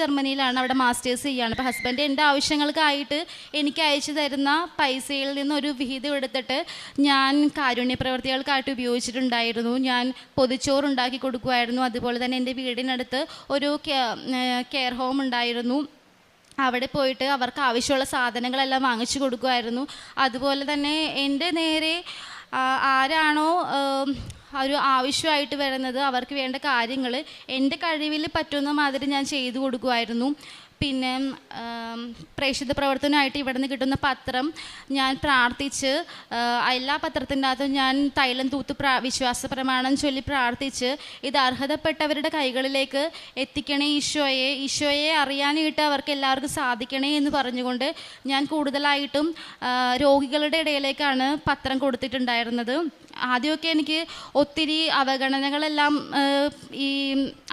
Speaker 4: ജർമ്മനിയിലാണ്, അവിടെ മാസ്റ്റേഴ്സ് ചെയ്യുകയാണ്. അപ്പോൾ ഹസ്ബൻഡ് എൻ്റെ ആവശ്യങ്ങൾക്കായിട്ട് എനിക്ക് അയച്ചു തരുന്ന പൈസയിൽ നിന്നൊരു വിഹിതം എടുത്തിട്ട് ഞാൻ കാരുണ്യ പ്രവൃത്തികൾക്കായിട്ട് ഉപയോഗിച്ചിട്ടുണ്ടായിരുന്നു. ഞാൻ പൊതിച്ചോറുണ്ടാക്കി കൊടുക്കുമായിരുന്നു. അതുപോലെ തന്നെ എൻ്റെ വീടിനടുത്ത് ഒരു കെയർ ഹോം ഉണ്ടായിരുന്നു, അവിടെ പോയിട്ട് അവർക്ക് ആവശ്യമുള്ള സാധനങ്ങളെല്ലാം വാങ്ങിച്ചു കൊടുക്കുമായിരുന്നു. അതുപോലെ തന്നെ എൻ്റെ നേരെ ആരാണോ ഒരു ആവശ്യമായിട്ട് വരുന്നത്, അവർക്ക് വേണ്ട കാര്യങ്ങൾ എൻ്റെ കഴിവിൽ പറ്റുന്ന മാതിരി ഞാൻ ചെയ്തു കൊടുക്കുമായിരുന്നു. പിന്നെ പ്രേക്ഷിത പ്രവർത്തനമായിട്ട് ഇവിടെ നിന്ന് കിട്ടുന്ന പത്രം ഞാൻ പ്രാർത്ഥിച്ച്, എല്ലാ പത്രത്തിൻ്റെ അകത്തും ഞാൻ തൈലം തൂത്ത് വിശ്വാസ പ്രമാണം ചൊല്ലി പ്രാർത്ഥിച്ച്, ഇത് അർഹതപ്പെട്ടവരുടെ കൈകളിലേക്ക് എത്തിക്കണേ ഈശോയെ അറിയാനായിട്ട് അവർക്ക് എല്ലാവർക്കും സാധിക്കണേ എന്ന് പറഞ്ഞുകൊണ്ട് ഞാൻ കൂടുതലായിട്ടും രോഗികളുടെ ഇടയിലേക്കാണ് പത്രം കൊടുത്തിട്ടുണ്ടായിരുന്നത്. ആദ്യമൊക്കെ എനിക്ക് ഒത്തിരി അവഗണനകളെല്ലാം ഈ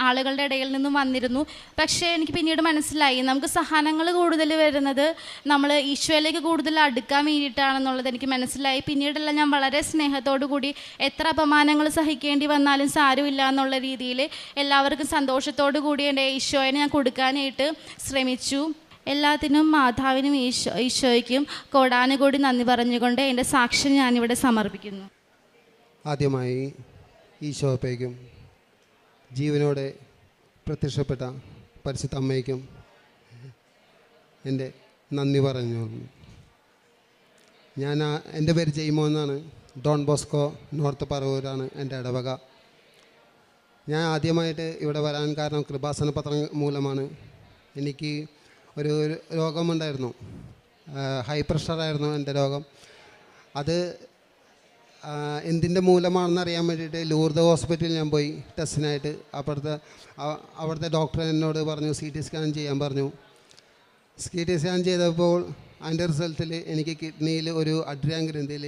Speaker 4: ആളുകളുടെ ഇടയിൽ നിന്നും വന്നിരുന്നു. പക്ഷേ എനിക്ക് പിന്നീട് മനസ്സിലായി, നമുക്ക് സഹനങ്ങൾ കൂടുതൽ വരുന്നത് നമ്മൾ ഈശോയിലേക്ക് കൂടുതൽ അടുക്കാൻ വേണ്ടിയിട്ടാണെന്നുള്ളത് എനിക്ക് മനസ്സിലായി. പിന്നീടെല്ലാം ഞാൻ വളരെ സ്നേഹത്തോടു കൂടി എത്ര അപമാനങ്ങൾ സഹിക്കേണ്ടി വന്നാലും സാരമില്ല എന്നുള്ള രീതിയിൽ എല്ലാവർക്കും സന്തോഷത്തോടു കൂടി എൻ്റെ ഈശോയെ ഞാൻ കൊടുക്കാനായിട്ട് ശ്രമിച്ചു. എല്ലാത്തിനും മാതാവിനും ഈശോയ്ക്കും കോടാനുകൂടി നന്ദി പറഞ്ഞുകൊണ്ട് എൻ്റെ സാക്ഷ്യം ഞാനിവിടെ സമർപ്പിക്കുന്നു.
Speaker 5: ആദ്യമായി ഈശോപ്പയ്ക്കും ജീവനോടെ പ്രത്യക്ഷപ്പെട്ട പരിശുദ്ധ അമ്മയ്ക്കും എൻ്റെ നന്ദി പറഞ്ഞു. എൻ്റെ പേര് ജെയ്മോ എന്നാണ്. ഡോൺ ബോസ്കോ നോർത്ത് പറവൂരാണ് എൻ്റെ ഇടവക. ഞാൻ ആദ്യമായിട്ട് ഇവിടെ വരാൻ കാരണം കൃപാസന പത്രം മൂലമാണ്. എനിക്ക് ഒരു രോഗമുണ്ടായിരുന്നു, ഹൈ പ്രഷറായിരുന്നു എൻ്റെ രോഗം. അത് എന്തിൻ്റെ മൂലമാണെന്ന് അറിയാൻ വേണ്ടിയിട്ട് ലൂർദ് ഹോസ്പിറ്റലിൽ ഞാൻ പോയി ടെസ്റ്റിനായിട്ട്. അവിടുത്തെ ഡോക്ടർ എന്നോട് പറഞ്ഞു CT സ്കാൻ ചെയ്യാൻ പറഞ്ഞു. CT സ്കാൻ ചെയ്തപ്പോൾ അതിൻ്റെ റിസൾട്ടിൽ എനിക്ക് കിഡ്നിയിൽ ഒരു അഡ്രിയാൻ ഗ്രന്ഥിയിൽ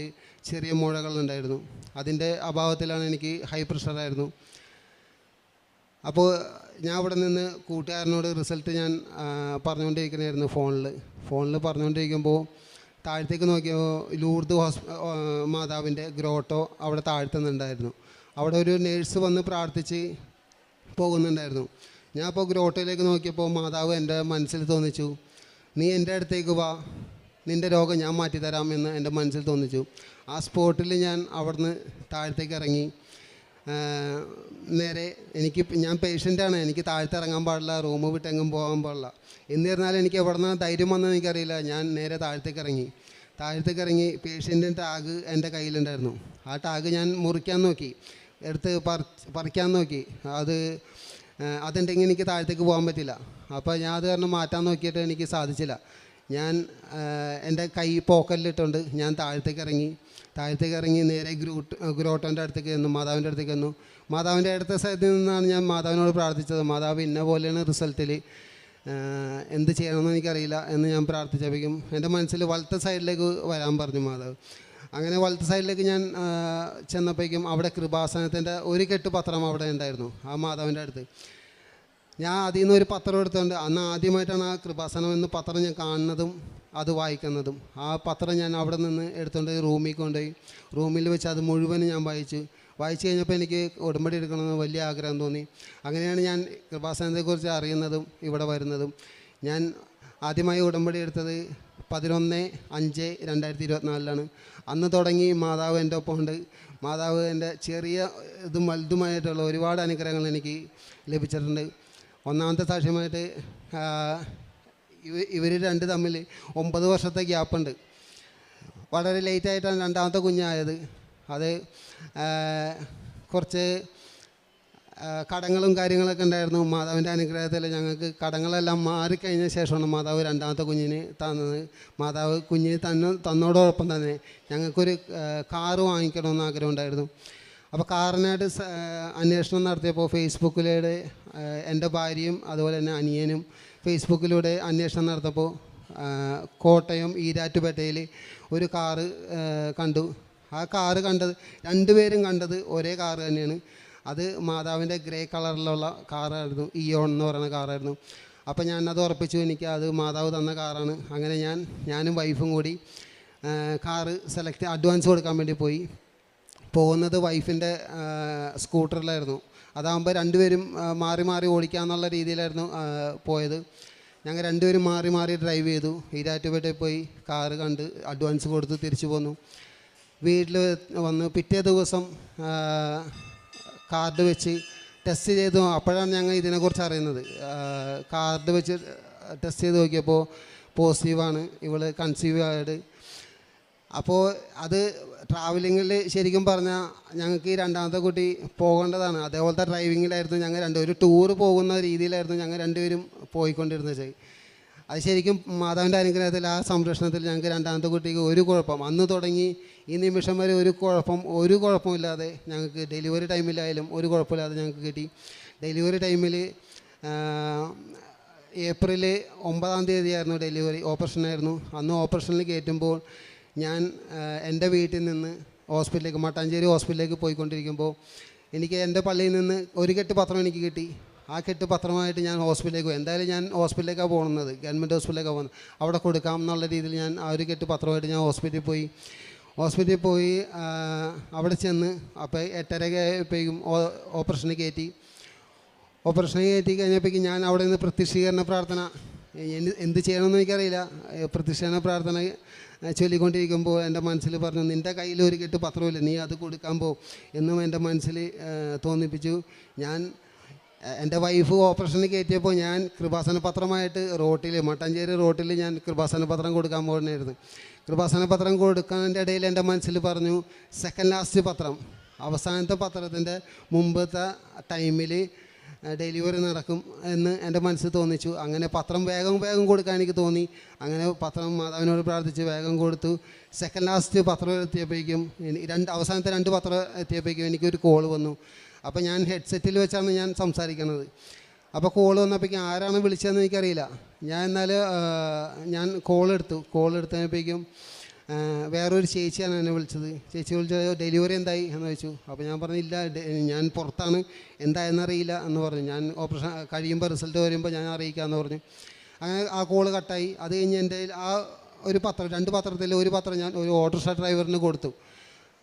Speaker 5: ചെറിയ മുഴകളുണ്ടായിരുന്നു. അതിൻ്റെ അഭാവത്തിലാണ് എനിക്ക് ഹൈ പ്രഷറായിരുന്നു. അപ്പോൾ ഞാൻ അവിടെ നിന്ന് കൂട്ടുകാരനോട് റിസൾട്ട് ഞാൻ പറഞ്ഞുകൊണ്ടിരിക്കണമായിരുന്നു ഫോണിൽ പറഞ്ഞുകൊണ്ടിരിക്കുമ്പോൾ താഴത്തേക്ക് നോക്കിയപ്പോൾ ലൂർദ് മാതാവിൻ്റെ ഗ്രോട്ടോ അവിടെ താഴ്ത്തുന്നുണ്ടായിരുന്നു. അവിടെ ഒരു നേഴ്സ് വന്ന് പ്രാർത്ഥിച്ച് പോകുന്നുണ്ടായിരുന്നു. ഞാൻ അപ്പോൾ ഗ്രോട്ടോയിലേക്ക് നോക്കിയപ്പോൾ മാതാവ് എൻ്റെ മനസ്സിൽ തോന്നിച്ചു, നീ എൻ്റെ അടുത്തേക്ക് വാ, നിൻ്റെ രോഗം ഞാൻ മാറ്റിത്തരാം എന്ന് എൻ്റെ മനസ്സിൽ തോന്നിച്ചു. ആ സ്പോട്ടിൽ ഞാൻ അവിടുന്ന് താഴത്തേക്ക് ഇറങ്ങി. നേരെ ഞാൻ പേഷ്യൻ്റാണ്, എനിക്ക് താഴത്ത് ഇറങ്ങാൻ പാടില്ല, റൂം വിട്ടെങ്ങും പോകാൻ പാടില്ല. എന്നിരുന്നാലും എനിക്ക് എവിടെ നിന്ന് ധൈര്യം വന്നെന്ന് എനിക്കറിയില്ല. ഞാൻ നേരെ താഴത്തേക്ക് ഇറങ്ങി പേഷ്യൻ്റെ ടാഗ് എൻ്റെ കയ്യിലുണ്ടായിരുന്നു. ആ ടാഗ് ഞാൻ മുറിക്കാൻ നോക്കി, എടുത്ത് പറിക്കാൻ നോക്കി. അതുണ്ടെങ്കിൽ എനിക്ക് താഴത്തേക്ക് പോകാൻ പറ്റില്ല. അപ്പോൾ ഞാൻ അത് കാരണം മാറ്റാൻ നോക്കിയിട്ട് എനിക്ക് സാധിച്ചില്ല. ഞാൻ എൻ്റെ കൈ പോക്കലിലിട്ടുണ്ട് ഞാൻ താഴത്തേക്ക് ഇറങ്ങി നേരെ ഗ്രോട്ടോൻ്റെ അടുത്തേക്ക് ചെന്നു, മാതാവിൻ്റെ അടുത്തേക്ക് ചെന്നു. മാതാവിൻ്റെ അടുത്ത സൈഡിൽ നിന്നാണ് ഞാൻ മാതാവിനോട് പ്രാർത്ഥിച്ചത്, മാതാവ് ഇന്ന പോലെയാണ് റിസൾട്ടിൽ, എന്ത് ചെയ്യണമെന്ന് എനിക്കറിയില്ല എന്ന് ഞാൻ പ്രാർത്ഥിച്ചപ്പോഴേക്കും എൻ്റെ മനസ്സിൽ വലത്തെ സൈഡിലേക്ക് വരാൻ പറഞ്ഞു മാതാവ്. അങ്ങനെ വലത്തെ സൈഡിലേക്ക് ഞാൻ ചെന്നപ്പോഴേക്കും അവിടെ കൃപാസനത്തിൻ്റെ ഒരു കെട്ട് പത്രം അവിടെ ഉണ്ടായിരുന്നു ആ മാതാവിൻ്റെ അടുത്ത്. ഞാൻ അതിൽ നിന്ന് ഒരു പത്രം എടുത്തുകൊണ്ട്, അന്ന് ആദ്യമായിട്ടാണ് ആ കൃപാസനം എന്ന് പത്രം ഞാൻ കാണുന്നതും അത് വായിക്കുന്നതും. ആ പത്രം ഞാൻ അവിടെ നിന്ന് എടുത്തുകൊണ്ട് റൂമിൽ കൊണ്ടുപോയി. റൂമിൽ വെച്ച് അത് മുഴുവനും ഞാൻ വായിച്ചു കഴിഞ്ഞപ്പോൾ എനിക്ക് ഉടമ്പടി എടുക്കണമെന്ന് വലിയ ആഗ്രഹം തോന്നി. അങ്ങനെയാണ് ഞാൻ കൃപാസനത്തെക്കുറിച്ച് അറിയുന്നതും ഇവിടെ വരുന്നതും. ഞാൻ ആദ്യമായി ഉടമ്പടി എടുത്തത് 11/5/2024 അന്ന് തുടങ്ങി മാതാവ് എൻ്റെ ഒപ്പം ഉണ്ട്. മാതാവ് എൻ്റെ ചെറിയ ഇതും വലുതുമായിട്ടുള്ള ഒരുപാട് അനുഗ്രഹങ്ങൾ എനിക്ക് ലഭിച്ചിട്ടുണ്ട്. ഒന്നാമത്തെ സാക്ഷ്യമായിട്ട് ഇവർ രണ്ട് തമ്മിൽ 9 വർഷത്തെ ഗ്യാപ്പുണ്ട്. വളരെ ലേറ്റായിട്ടാണ് രണ്ടാമത്തെ കുഞ്ഞായത്. അത് കുറച്ച് കടങ്ങളും കാര്യങ്ങളൊക്കെ ഉണ്ടായിരുന്നു. മാതാവിൻ്റെ അനുഗ്രഹത്തിൽ ഞങ്ങൾക്ക് കടങ്ങളെല്ലാം മാറിക്കഴിഞ്ഞ ശേഷമാണ് മാതാവ് രണ്ടാമത്തെ കുഞ്ഞിന് തന്നത്. മാതാവ് കുഞ്ഞിന് തന്നോടൊപ്പം തന്നെ ഞങ്ങൾക്കൊരു കാറ് വാങ്ങിക്കണമെന്ന് ആഗ്രഹം ഉണ്ടായിരുന്നു. അപ്പോൾ കാറിനായിട്ട് അന്വേഷണം നടത്തിയപ്പോൾ ഫേസ്ബുക്കിലൂടെ എൻ്റെ ഭാര്യയും അതുപോലെ തന്നെ അനിയനും ഫേസ്ബുക്കിലൂടെ അന്വേഷണം നടത്തിയപ്പോൾ കോട്ടയം ഈരാറ്റുപേട്ടയിൽ ഒരു കാറ് കണ്ടു. ആ കാറ് രണ്ടുപേരും കണ്ടത് ഒരേ കാറ് തന്നെയാണ്. അത് മാതാവിൻ്റെ ഗ്രേ കളറിലുള്ള കാറായിരുന്നു, ഇയോൺ എന്ന് പറയുന്ന കാറായിരുന്നു. അപ്പോൾ ഞാനത് ഉറപ്പിച്ചു, എനിക്ക് അത് മാതാവ് തന്ന കാറാണ്. അങ്ങനെ ഞാനും വൈഫും കൂടി കാറ് അഡ്വാൻസ് കൊടുക്കാൻ വേണ്ടി പോകുന്നത് വൈഫിൻ്റെ സ്കൂട്ടറിലായിരുന്നു. അതാകുമ്പോൾ രണ്ടുപേരും മാറി മാറി ഓടിക്കാമെന്നുള്ള രീതിയിലായിരുന്നു പോയത്. ഞങ്ങൾ രണ്ടുപേരും മാറി മാറി ഡ്രൈവ് ചെയ്തു. ഈരാറ്റുപേട്ടയിൽ പോയി കാറ് കണ്ട് അഡ്വാൻസ് കൊടുത്ത് തിരിച്ചു പോന്നു. വീട്ടിൽ വന്ന് പിറ്റേ ദിവസം കാർഡ് വെച്ച് ടെസ്റ്റ് ചെയ്തു. അപ്പോഴാണ് ഞങ്ങൾ ഇതിനെക്കുറിച്ച് അറിയുന്നത്. കാർഡ് വെച്ച് ടെസ്റ്റ് ചെയ്ത് നോക്കിയപ്പോൾ പോസിറ്റീവാണ്, ഇവൾ കൺസീവ് ആയത്. അപ്പോൾ അത് ട്രാവലിങ്ങിൽ ശരിക്കും പറഞ്ഞാൽ ഞങ്ങൾക്ക് ഈ രണ്ടാമത്തെ കുട്ടി പോകേണ്ടതാണ്. അതേപോലത്തെ ഡ്രൈവിങ്ങിലായിരുന്നു ഞങ്ങൾ ഒരു ടൂറ് പോകുന്ന രീതിയിലായിരുന്നു ഞങ്ങൾ രണ്ടുപേരും പോയിക്കൊണ്ടിരുന്നത്. അത് ശരിക്കും മാതാവിൻ്റെ അനുഗ്രഹത്തിൽ ആ സംരക്ഷണത്തിൽ ഞങ്ങൾക്ക് രണ്ടാമത്തെ കുട്ടിക്ക് ഒരു കുഴപ്പം അന്ന് തുടങ്ങി ഈ നിമിഷം വരെ ഒരു കുഴപ്പമില്ലാതെ ഞങ്ങൾക്ക് ഡെലിവറി ടൈമിലായാലും ഒരു കുഴപ്പമില്ലാതെ ഞങ്ങൾക്ക് കിട്ടി. ഡെലിവറി ടൈമിൽ ഏപ്രിൽ 9-ാം തീയതിയായിരുന്നു ഡെലിവറി, ഓപ്പറേഷനായിരുന്നു. അന്ന് ഓപ്പറേഷനിൽ കയറ്റുമ്പോൾ ഞാൻ എൻ്റെ വീട്ടിൽ നിന്ന് ഹോസ്പിറ്റലിലേക്ക്, മട്ടാഞ്ചേരി ഹോസ്പിറ്റലിലേക്ക് പോയിക്കൊണ്ടിരിക്കുമ്പോൾ എനിക്ക് എൻ്റെ പള്ളിയിൽ നിന്ന് ഒരു കെട്ട് പത്രം എനിക്ക് കിട്ടി. ആ കെട്ട് പത്രമായിട്ട് ഞാൻ ഹോസ്പിറ്റലിലേക്ക് പോയി. എന്തായാലും ഞാൻ ഹോസ്പിറ്റലിലേക്കാണ് പോകുന്നത്, ഗവൺമെൻറ് ഹോസ്പിറ്റലിലേക്കാണ് പോകുന്നത്. അവിടെ കൊടുക്കാം എന്നുള്ള രീതിയിൽ ഞാൻ ആ ഒരു കെട്ട് പത്രമായിട്ട് ഞാൻ ഹോസ്പിറ്റലിൽ പോയി അവിടെ ചെന്ന് അപ്പോൾ 8:30 ഓപ്പറേഷന് കയറ്റി കഴിഞ്ഞപ്പോഴേക്കും ഞാൻ അവിടെ നിന്ന് പ്രത്യക്ഷീകരണ പ്രാർത്ഥന എന്ത് ചെയ്യണമെന്ന് എനിക്കറിയില്ല. പ്രത്യക്ഷീകരണ പ്രാർത്ഥന ചൊല്ലിക്കൊണ്ടിരിക്കുമ്പോൾ എൻ്റെ മനസ്സിൽ പറഞ്ഞു, നിൻ്റെ കയ്യിൽ ഒരു കെട്ട് പത്രമില്ല, നീ അത് കൊടുക്കാൻ പോ എന്നും എൻ്റെ മനസ്സിൽ തോന്നിപ്പിച്ചു. ഞാൻ എൻ്റെ വൈഫ് ഓപ്പറേഷന് കയറ്റിയപ്പോൾ ഞാൻ കൃപാസന പത്രമായിട്ട് മട്ടാഞ്ചേരി റോട്ടിൽ ഞാൻ കൃപാസന പത്രം കൊടുക്കാൻ പോകുന്നതായിരുന്നു. കൃപാസന പത്രം കൊടുക്കുന്നതിൻ്റെ ഇടയിൽ എൻ്റെ മനസ്സിൽ പറഞ്ഞു, സെക്കൻഡ് ലാസ്റ്റ് പത്രം, അവസാനത്തെ പത്രത്തിൻ്റെ മുമ്പത്തെ ടൈമിൽ ഡെലിവറി നടക്കും എന്ന് എൻ്റെ മനസ്സിൽ തോന്നിച്ചു. അങ്ങനെ പത്രം വേഗം കൊടുക്കാൻ എനിക്ക് തോന്നി. അങ്ങനെ പത്രം മാതാവിനോട് പ്രാർത്ഥിച്ച് വേഗം കൊടുത്തു. സെക്കൻഡ് ലാസ്റ്റ് പത്രം എത്തിയപ്പോഴേക്കും അവസാനത്തെ 2 പത്രം എത്തിയപ്പോഴേക്കും എനിക്കൊരു കോൾ വന്നു. അപ്പോൾ ഞാൻ ഹെഡ്സെറ്റിൽ വെച്ചാണ് ഞാൻ സംസാരിക്കുന്നത്. അപ്പോൾ കോൾ വന്നപ്പോഴേക്കും ആരാണ് വിളിച്ചതെന്ന് എനിക്കറിയില്ല. ഞാൻ കോൾ എടുത്തപ്പോഴേക്കും വേറൊരു ചേച്ചിയാണ് എന്നെ വിളിച്ചത്. ചേച്ചി വിളിച്ചത് ഡെലിവറി എന്തായി എന്ന് ചോദിച്ചു. അപ്പോൾ ഞാൻ പറഞ്ഞില്ല, ഞാൻ പുറത്താണ്, എന്തായെന്നറിയില്ല എന്ന് പറഞ്ഞു. ഞാൻ ഓപ്പറേഷൻ കഴിയുമ്പോൾ റിസൾട്ട് വരുമ്പോൾ ഞാൻ അറിയിക്കാമെന്ന് പറഞ്ഞു. അങ്ങനെ ആ കോള് കട്ടായി. അത് കഴിഞ്ഞ് എൻ്റെ ആ ഒരു പത്രം, 2 പത്രത്തിൽ ഒരു പത്രം ഞാൻ ഒരു ഓട്ടോറിക്ഷ ഡ്രൈവറിന് കൊടുത്തു.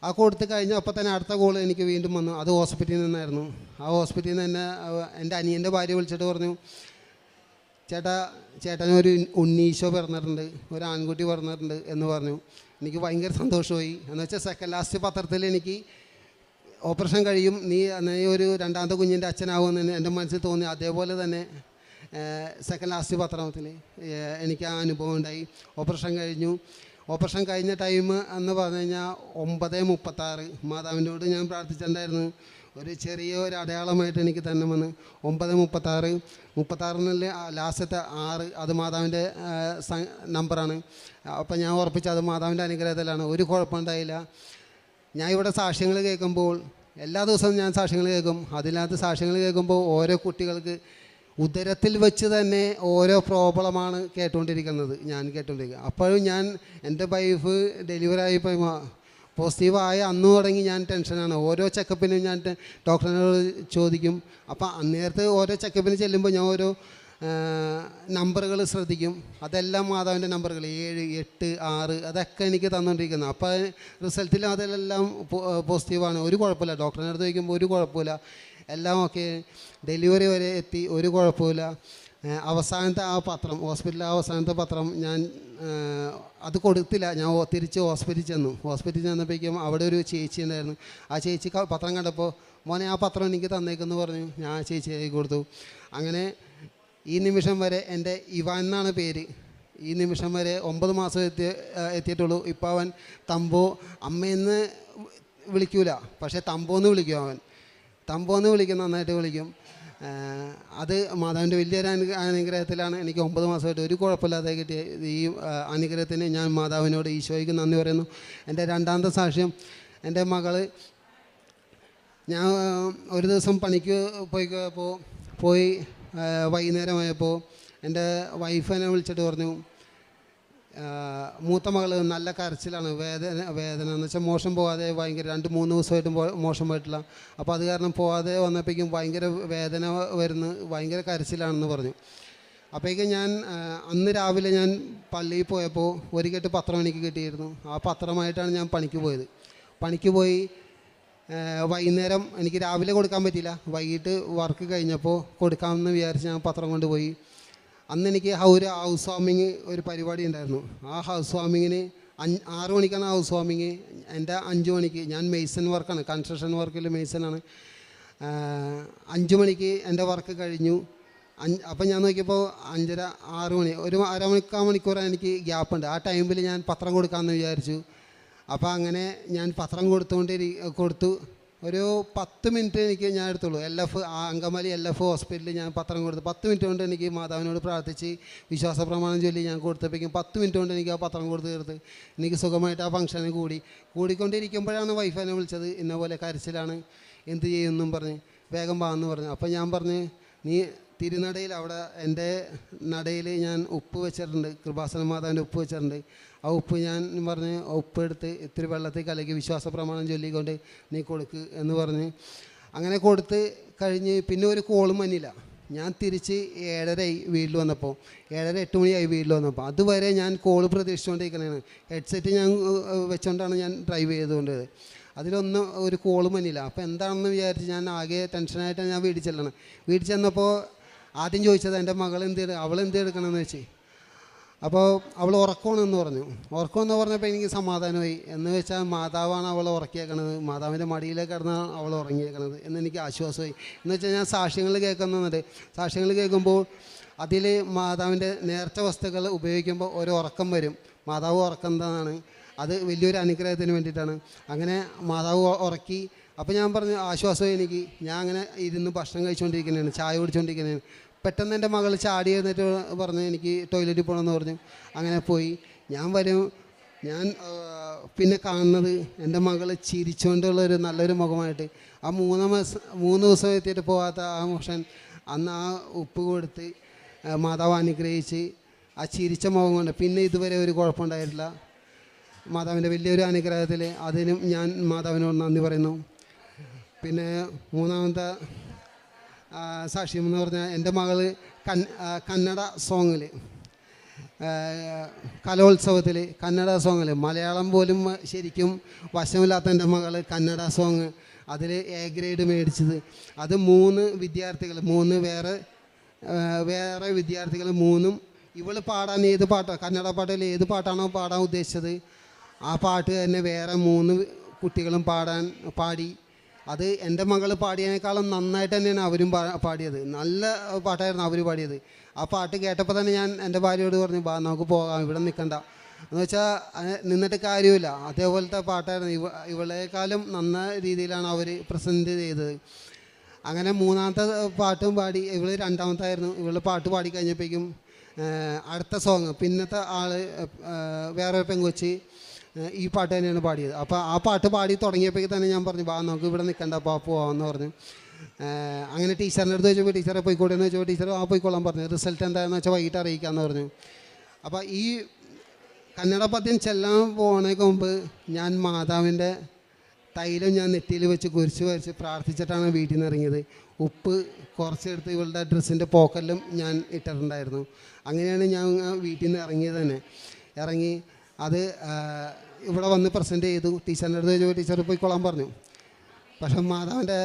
Speaker 5: ആ കൊടുത്ത് കഴിഞ്ഞ് അപ്പോൾ തന്നെ അടുത്ത കോൾ എനിക്ക് വീണ്ടും വന്നു. അത് ഹോസ്പിറ്റലിൽ നിന്നായിരുന്നു. ആ ഹോസ്പിറ്റലിൽ നിന്ന് തന്നെ എൻ്റെ അനിയൻ്റെ ഭാര്യ വിളിച്ചിട്ട് പറഞ്ഞു, ചേട്ടനൊരു ഉണ്ണീശോ പിറന്നിട്ടുണ്ട്, ഒരു ആൺകുട്ടി പിറന്നിട്ടുണ്ട് എന്ന് പറഞ്ഞു. എനിക്ക് ഭയങ്കര സന്തോഷമായി. എന്ന് വെച്ചാൽ സെക്കൻഡ് ലാസ്റ്റ് പത്രത്തിൽ എനിക്ക് ഓപ്പറേഷൻ കഴിയും, നീ ഒരു 2ാമത്തെ കുഞ്ഞിൻ്റെ അച്ഛനാവുമെന്ന് എൻ്റെ മനസ്സിൽ തോന്നി. അതേപോലെ തന്നെ സെക്കൻഡ് ലാസ്റ്റ് പത്രത്തിൽ എനിക്ക് ആ അനുഭവം ഉണ്ടായി. ഓപ്പറേഷൻ കഴിഞ്ഞ ടൈം എന്ന് പറഞ്ഞു കഴിഞ്ഞാൽ 9:36. മാതാവിനോട് ഞാൻ പ്രാർത്ഥിച്ചിട്ടുണ്ടായിരുന്നു, ഒരു ചെറിയൊരു അടയാളമായിട്ട് എനിക്ക് തന്നെ വന്ന് 9:36 ലാസ്റ്റത്തെ 6 അത് മാതാവിൻ്റെ നമ്പറാണ്. അപ്പം ഞാൻ ഉറപ്പിച്ച അത് മാതാവിൻ്റെ അനുഗ്രഹത്തിലാണ്. ഒരു കുഴപ്പമുണ്ടായില്ല. ഞാൻ ഇവിടെ സാക്ഷ്യങ്ങൾ കേൾക്കുമ്പോൾ എല്ലാ ദിവസവും ഞാൻ സാക്ഷ്യങ്ങൾ കേൾക്കും. അതിനകത്ത് സാക്ഷ്യങ്ങൾ കേൾക്കുമ്പോൾ ഓരോ കുട്ടികൾക്ക് ഉദരത്തിൽ വെച്ച് തന്നെ ഓരോ പ്രോബ്ലമാണ് കേട്ടുകൊണ്ടിരിക്കുക. അപ്പോഴും ഞാൻ എൻ്റെ വൈഫ് ഡെലിവറി ആയിപ്പോൾ പോസിറ്റീവായ അന്ന് തുടങ്ങി ഞാൻ ടെൻഷനാണ്. ഓരോ ചെക്കപ്പിനും ഞാൻ ഡോക്ടറിനോട് ചോദിക്കും. അപ്പോൾ അന്നേരത്ത് ഓരോ ചെക്കപ്പിന് ചെല്ലുമ്പോൾ ഞാൻ ഓരോ നമ്പറുകൾ ശ്രദ്ധിക്കും. അതെല്ലാം മാതാവിൻ്റെ നമ്പറുകൾ 7, 8, 6 അതൊക്കെ എനിക്ക് തന്നുകൊണ്ടിരിക്കുന്നത്. അപ്പോൾ റിസൾട്ടിൽ അതെല്ലാം പോസിറ്റീവാണ്, ഒരു കുഴപ്പമില്ല. ഡോക്ടറിൻ്റെ അടുത്ത് ചോദിക്കുമ്പോൾ ഒരു കുഴപ്പമില്ല, എല്ലാം ഓക്കെ. ഡെലിവറി വരെ എത്തി, ഒരു കുഴപ്പമില്ല. അവസാനത്തെ ആ പത്രം, ഹോസ്പിറ്റലിലെ അവസാനത്തെ പത്രം ഞാൻ അത് കൊടുത്തില്ല. ഞാൻ തിരിച്ച് ഹോസ്പിറ്റലിൽ ചെന്നപ്പോഴേക്കും അവിടെ ഒരു ചേച്ചി ഉണ്ടായിരുന്നു. ആ ചേച്ചി പത്രം കണ്ടപ്പോൾ, മോനെ ആ പത്രം എനിക്ക് തന്നേക്കെന്ന് പറഞ്ഞു. ഞാൻ ആ ചേച്ചിയായി കൊടുത്തു. അങ്ങനെ ഈ നിമിഷം വരെ എൻ്റെ ഇവാൻ എന്നാണ് പേര്. ഈ നിമിഷം വരെ 9 മാസം എത്തിയിട്ടുള്ളൂ. ഇപ്പോൾ അവൻ തമ്പോ, അമ്മയെന്ന് വിളിക്കൂല, പക്ഷേ തമ്പോന്ന് വിളിക്കും. തമ്പോന്ന് വിളിക്കും, നന്നായിട്ട് വിളിക്കും. അത് മാതാവിൻ്റെ വലിയൊരു അനുഗ്രഹത്തിലാണ് എനിക്ക് 9 മാസമായിട്ട് ഒരു കുഴപ്പമില്ലാതെ കിട്ടിയ ഈ അനുഗ്രഹത്തിന് ഞാൻ മാതാവിനോട്, ഈശോയ്ക്ക് നന്ദി പറയുന്നു. എൻ്റെ 2ാമത്തെ സാക്ഷ്യം, എൻ്റെ മകൾ, ഞാൻ ഒരു ദിവസം പണിക്ക് പോയി വൈകുന്നേരമായപ്പോൾ എൻ്റെ വൈഫ് എന്നെ വിളിച്ചിട്ട് പറഞ്ഞു, മൂത്ത മകൾ നല്ല കരച്ചിലാണ്, വേദന എന്ന് വെച്ചാൽ മോശം പോകാതെ ഭയങ്കര 2-3 ദിവസമായിട്ടും മോശം പോയിട്ടില്ല. അപ്പോൾ അത് കാരണം പോകാതെ വന്നപ്പോഴേക്കും ഭയങ്കര വേദന വരുന്നു, ഭയങ്കര കരച്ചിലാണെന്ന് പറഞ്ഞു. അപ്പോഴേക്കും ഞാൻ അന്ന് രാവിലെ ഞാൻ പള്ളിയിൽ പോയപ്പോൾ ഒരു കെട്ട് പത്രം എനിക്ക് കിട്ടിയിരുന്നു. ആ പത്രമായിട്ടാണ് ഞാൻ പണിക്ക് പോയി. വൈകുന്നേരം എനിക്ക് രാവിലെ കൊടുക്കാൻ പറ്റിയില്ല, വൈകിട്ട് വർക്ക് കഴിഞ്ഞപ്പോൾ കൊടുക്കാമെന്ന് വിചാരിച്ച് ഞാൻ പത്രം കൊണ്ടുപോയി. അന്ന് എനിക്ക് ഒരു ഹൗസ് വാമിങ് ഒരു പരിപാടി ഉണ്ടായിരുന്നു. ആ ഹൗസ് വാമിങ്ങിന് 6 മണിക്കാണ് ഹൗസ് വാമിങ്. എൻ്റെ 5 മണിക്ക്, ഞാൻ മെയ്സൺ വർക്കാണ്, കൺസ്ട്രക്ഷൻ വർക്കിൽ മെയ്സനാണ്. 5 മണിക്ക് എൻ്റെ വർക്ക് കഴിഞ്ഞു. അപ്പം ഞാൻ നോക്കിയപ്പോൾ 5:30-6 മണി, ഒരു 1/2 മണിക്കൂർ എനിക്ക് ഗ്യാപ്പുണ്ട്. ആ ടൈമിൽ ഞാൻ പത്രം കൊടുക്കാമെന്ന് വിചാരിച്ചു. അപ്പോൾ അങ്ങനെ ഞാൻ പത്രം കൊടുത്തു. ഒരു 10 മിനിറ്റ് എനിക്ക് ഞാൻ എടുത്തുള്ളൂ. അങ്കമാലി LF ഹോസ്പിറ്റലിൽ ഞാൻ പത്രം കൊടുത്തു. 10 മിനിറ്റ് കൊണ്ട് എനിക്ക് മാതാവിനോട് പ്രാർത്ഥിച്ച് വിശ്വാസ പ്രമാണം ചൊല്ലി ഞാൻ കൊടുത്തപ്പോഴേക്കും 10 മിനിറ്റ് കൊണ്ട് എനിക്ക് ആ പത്രം കൊടുത്ത് തീർത്ത് എനിക്ക് സുഖമായിട്ട് ആ ഫംഗ്ഷന് കൂടിക്കൊണ്ടിരിക്കുമ്പോഴാണ് വൈഫ് എന്നെ വിളിച്ചത്. ഇന്ന പോലെ കരച്ചിലാണ്, എന്ത് ചെയ്യുമെന്നും പറഞ്ഞ് വേഗം വാന്ന് പറഞ്ഞു. അപ്പോൾ ഞാൻ പറഞ്ഞ്, നീ തിരുനടയിൽ അവിടെ എൻ്റെ നടയിൽ ഞാൻ ഉപ്പ് വെച്ചിട്ടുണ്ട്, കൃപാസന മാതാവിൻ്റെ ഉപ്പ് വെച്ചിട്ടുണ്ട്. ആ ഉപ്പ് ഞാൻ പറഞ്ഞ് ഉപ്പ് എടുത്ത് ഇത്തിരി വെള്ളത്തിൽ കലക്കി വിശ്വാസ പ്രമാണം ചൊല്ലിക്കൊണ്ട് നീ കൊടുക്ക് എന്ന് പറഞ്ഞ് അങ്ങനെ കൊടുത്ത് കഴിഞ്ഞ് പിന്നെ ഒരു കോളും വന്നില്ല. ഞാൻ തിരിച്ച് 7:30 വീട്ടിൽ വന്നപ്പോൾ 7:30-8 മണിയായി വീട്ടിൽ വന്നപ്പോൾ. അതുവരെ ഞാൻ കോള് പ്രതീക്ഷിച്ചുകൊണ്ടിരിക്കണതാണ്. ഹെഡ്സെറ്റ് ഞാൻ വെച്ചുകൊണ്ടാണ് ഞാൻ ഡ്രൈവ് ചെയ്തുകൊണ്ട്. അതിലൊന്നും ഒരു കോളും വന്നില്ല. അപ്പോൾ എന്താണെന്ന് വിചാരിച്ച് ഞാൻ ആകെ ടെൻഷനായിട്ടാണ് ഞാൻ വീട്ടിൽ ചെല്ലണം. വീട്ടിൽ ചെന്നപ്പോൾ ആദ്യം ചോദിച്ചത് എൻ്റെ മകൾ അവൾ എന്ത് എടുക്കണമെന്ന് വെച്ച്. അപ്പോൾ അവൾ ഉറക്കമാണെന്ന് പറഞ്ഞു. ഉറക്കമെന്ന് പറഞ്ഞപ്പോൾ എനിക്ക് സമാധാനമായി. എന്ന് വെച്ചാൽ മാതാവാണ് അവളെ ഉറക്കിയേക്കണത്, മാതാവിൻ്റെ മടിയിലേക്ക് കിടന്നാണ് അവൾ ഉറങ്ങിയേക്കണത് എന്നെനിക്ക് ആശ്വാസമായി. എന്ന് വെച്ചാൽ ഞാൻ സാക്ഷ്യങ്ങൾ കേൾക്കുന്നുണ്ട്. സാക്ഷ്യങ്ങൾ കേൾക്കുമ്പോൾ അതിൽ മാതാവിൻ്റെ നേർച്ച വസ്തുക്കൾ ഉപയോഗിക്കുമ്പോൾ ഒരു ഉറക്കം വരും. മാതാവ് ഉറക്കുന്നതാണ്, അത് വലിയൊരു അനുഗ്രഹത്തിന് വേണ്ടിയിട്ടാണ്. അങ്ങനെ മാതാവ് ഉറക്കി. അപ്പോൾ ഞാൻ പറഞ്ഞു ആശ്വാസമായി എനിക്ക്. ഞാൻ അങ്ങനെ ഇരുന്ന് ഭക്ഷണം കഴിച്ചുകൊണ്ടിരിക്കുന്നതാണ്, ചായ കുടിച്ചുകൊണ്ടിരിക്കുന്നതാണ്. പെട്ടെന്ന് എൻ്റെ മകൾ ചാടി എഴുന്നേറ്റ് പറഞ്ഞ് എനിക്ക് ടോയ്ലറ്റിൽ പോകണമെന്ന് പറഞ്ഞു. അങ്ങനെ പോയി. ഞാൻ പിന്നെ കാണുന്നത് എൻ്റെ മകൾ ചിരിച്ചുകൊണ്ടുള്ളൊരു നല്ലൊരു മുഖമായിട്ട്. ആ 3 ദിവസം എത്തിയിട്ട് പോകാത്ത ആ മോഷൻ അന്ന് ആ ഉപ്പ് കൊടുത്ത് മാതാവ് അനുഗ്രഹിച്ച് ആ ചിരിച്ച മുഖം കൊണ്ട് പിന്നെ ഇതുവരെ ഒരു കുഴപ്പമുണ്ടായിട്ടില്ല. മാതാവിൻ്റെ വലിയൊരു അനുഗ്രഹത്തിൽ അതിനും ഞാൻ മാതാവിനോട് നന്ദി പറയുന്നു. പിന്നെ മൂന്നാമത്തെ സാക്ഷ്യം എന്ന് പറഞ്ഞാൽ എൻ്റെ മകൾ കന്നഡ സോങ്ങിൽ കലോത്സവത്തിൽ കന്നഡ സോങ്ങിൽ മലയാളം പോലും ശരിക്കും വശമില്ലാത്ത എൻ്റെ മകൾ കന്നഡ സോങ് അതിൽ A ഗ്രേഡ് മേടിച്ചത്. അത് 3 വിദ്യാർത്ഥികൾ, 3 വേറെ വിദ്യാർത്ഥികൾ 3ഉം ഇവൾ പാടാൻ ഏത് പാട്ടോ കന്നഡ പാട്ടിൽ ഏത് പാട്ടാണോ പാടാൻ ഉദ്ദേശിച്ചത് ആ പാട്ട് തന്നെ വേറെ 3 കുട്ടികളും പാടി. അത് എൻ്റെ മകൾ പാടിയതിനേക്കാളും നന്നായിട്ട് തന്നെയാണ് അവരും പാടിയത്. നല്ല പാട്ടായിരുന്നു അവർ പാടിയത്. ആ പാട്ട് കേട്ടപ്പോൾ തന്നെ ഞാൻ എൻ്റെ ഭാര്യയോട് പറഞ്ഞു, നമുക്ക് പോകാം, ഇവിടെ നിൽക്കണ്ട എന്ന് വെച്ചാൽ നിന്നിട്ട് കാര്യമില്ല. അതേപോലത്തെ പാട്ടായിരുന്നു. ഇവളേക്കാളും നന്ന രീതിയിലാണ് അവർ പ്രസൻറ്റ് ചെയ്തത്. അങ്ങനെ 3ാമത്തെ പാട്ടും പാടി. ഇവൾ 2ാമത്തായിരുന്നു. ഇവൾ പാട്ട് പാടി കഴിഞ്ഞപ്പോഴേക്കും അടുത്ത സോങ് പിന്നത്തെ ആൾ വേറൊരു പെങ്കൊച്ച് ഈ പാട്ട് തന്നെയാണ് പാടിയത്. അപ്പോൾ ആ പാട്ട് പാടി തുടങ്ങിയപ്പോഴേക്ക് തന്നെ ഞാൻ പറഞ്ഞു, നമുക്ക് ഇവിടെ നിൽക്കണ്ട, പോവാമെന്ന് പറഞ്ഞു. അങ്ങനെ ടീച്ചറിൻ്റെ അടുത്ത് ചോദിച്ചപ്പോൾ ടീച്ചറെ പോയിക്കോട്ടെ എന്ന് വെച്ചപ്പോൾ ടീച്ചർ പോയിക്കോളാൻ പറഞ്ഞു. റിസൾട്ട് എന്താണെന്ന് വെച്ചാൽ വൈകിട്ട് അറിയിക്കാമെന്ന് പറഞ്ഞു. അപ്പോൾ ഈ കന്നഡ പദ്യം ചെല്ലാൻ പോകുന്നതിന് മുമ്പ് ഞാൻ മാതാവിൻ്റെ തൈലം ഞാൻ നെറ്റിയിൽ വെച്ച് കുരിശ് വരച്ച് പ്രാർത്ഥിച്ചിട്ടാണ് വീട്ടിൽ നിന്ന് ഇറങ്ങിയത്. ഉപ്പ് കുറച്ചെടുത്ത് ഇവളുടെ ഡ്രസ്സിൻ്റെ പോക്കലിലും ഞാൻ ഇട്ടിട്ടുണ്ടായിരുന്നു. അങ്ങനെയാണ് ഞാൻ വീട്ടിൽ നിന്ന് ഇറങ്ങിയത് തന്നെ. ഇറങ്ങി അത് ഇവിടെ വന്ന് പ്രസൻറ്റ് ചെയ്തു. ടീച്ചറിൻ്റെ അടുത്ത് ചോദിച്ചു, ടീച്ചർ പോയിക്കൊള്ളാൻ പറഞ്ഞു. പക്ഷെ മാതാവിൻ്റെ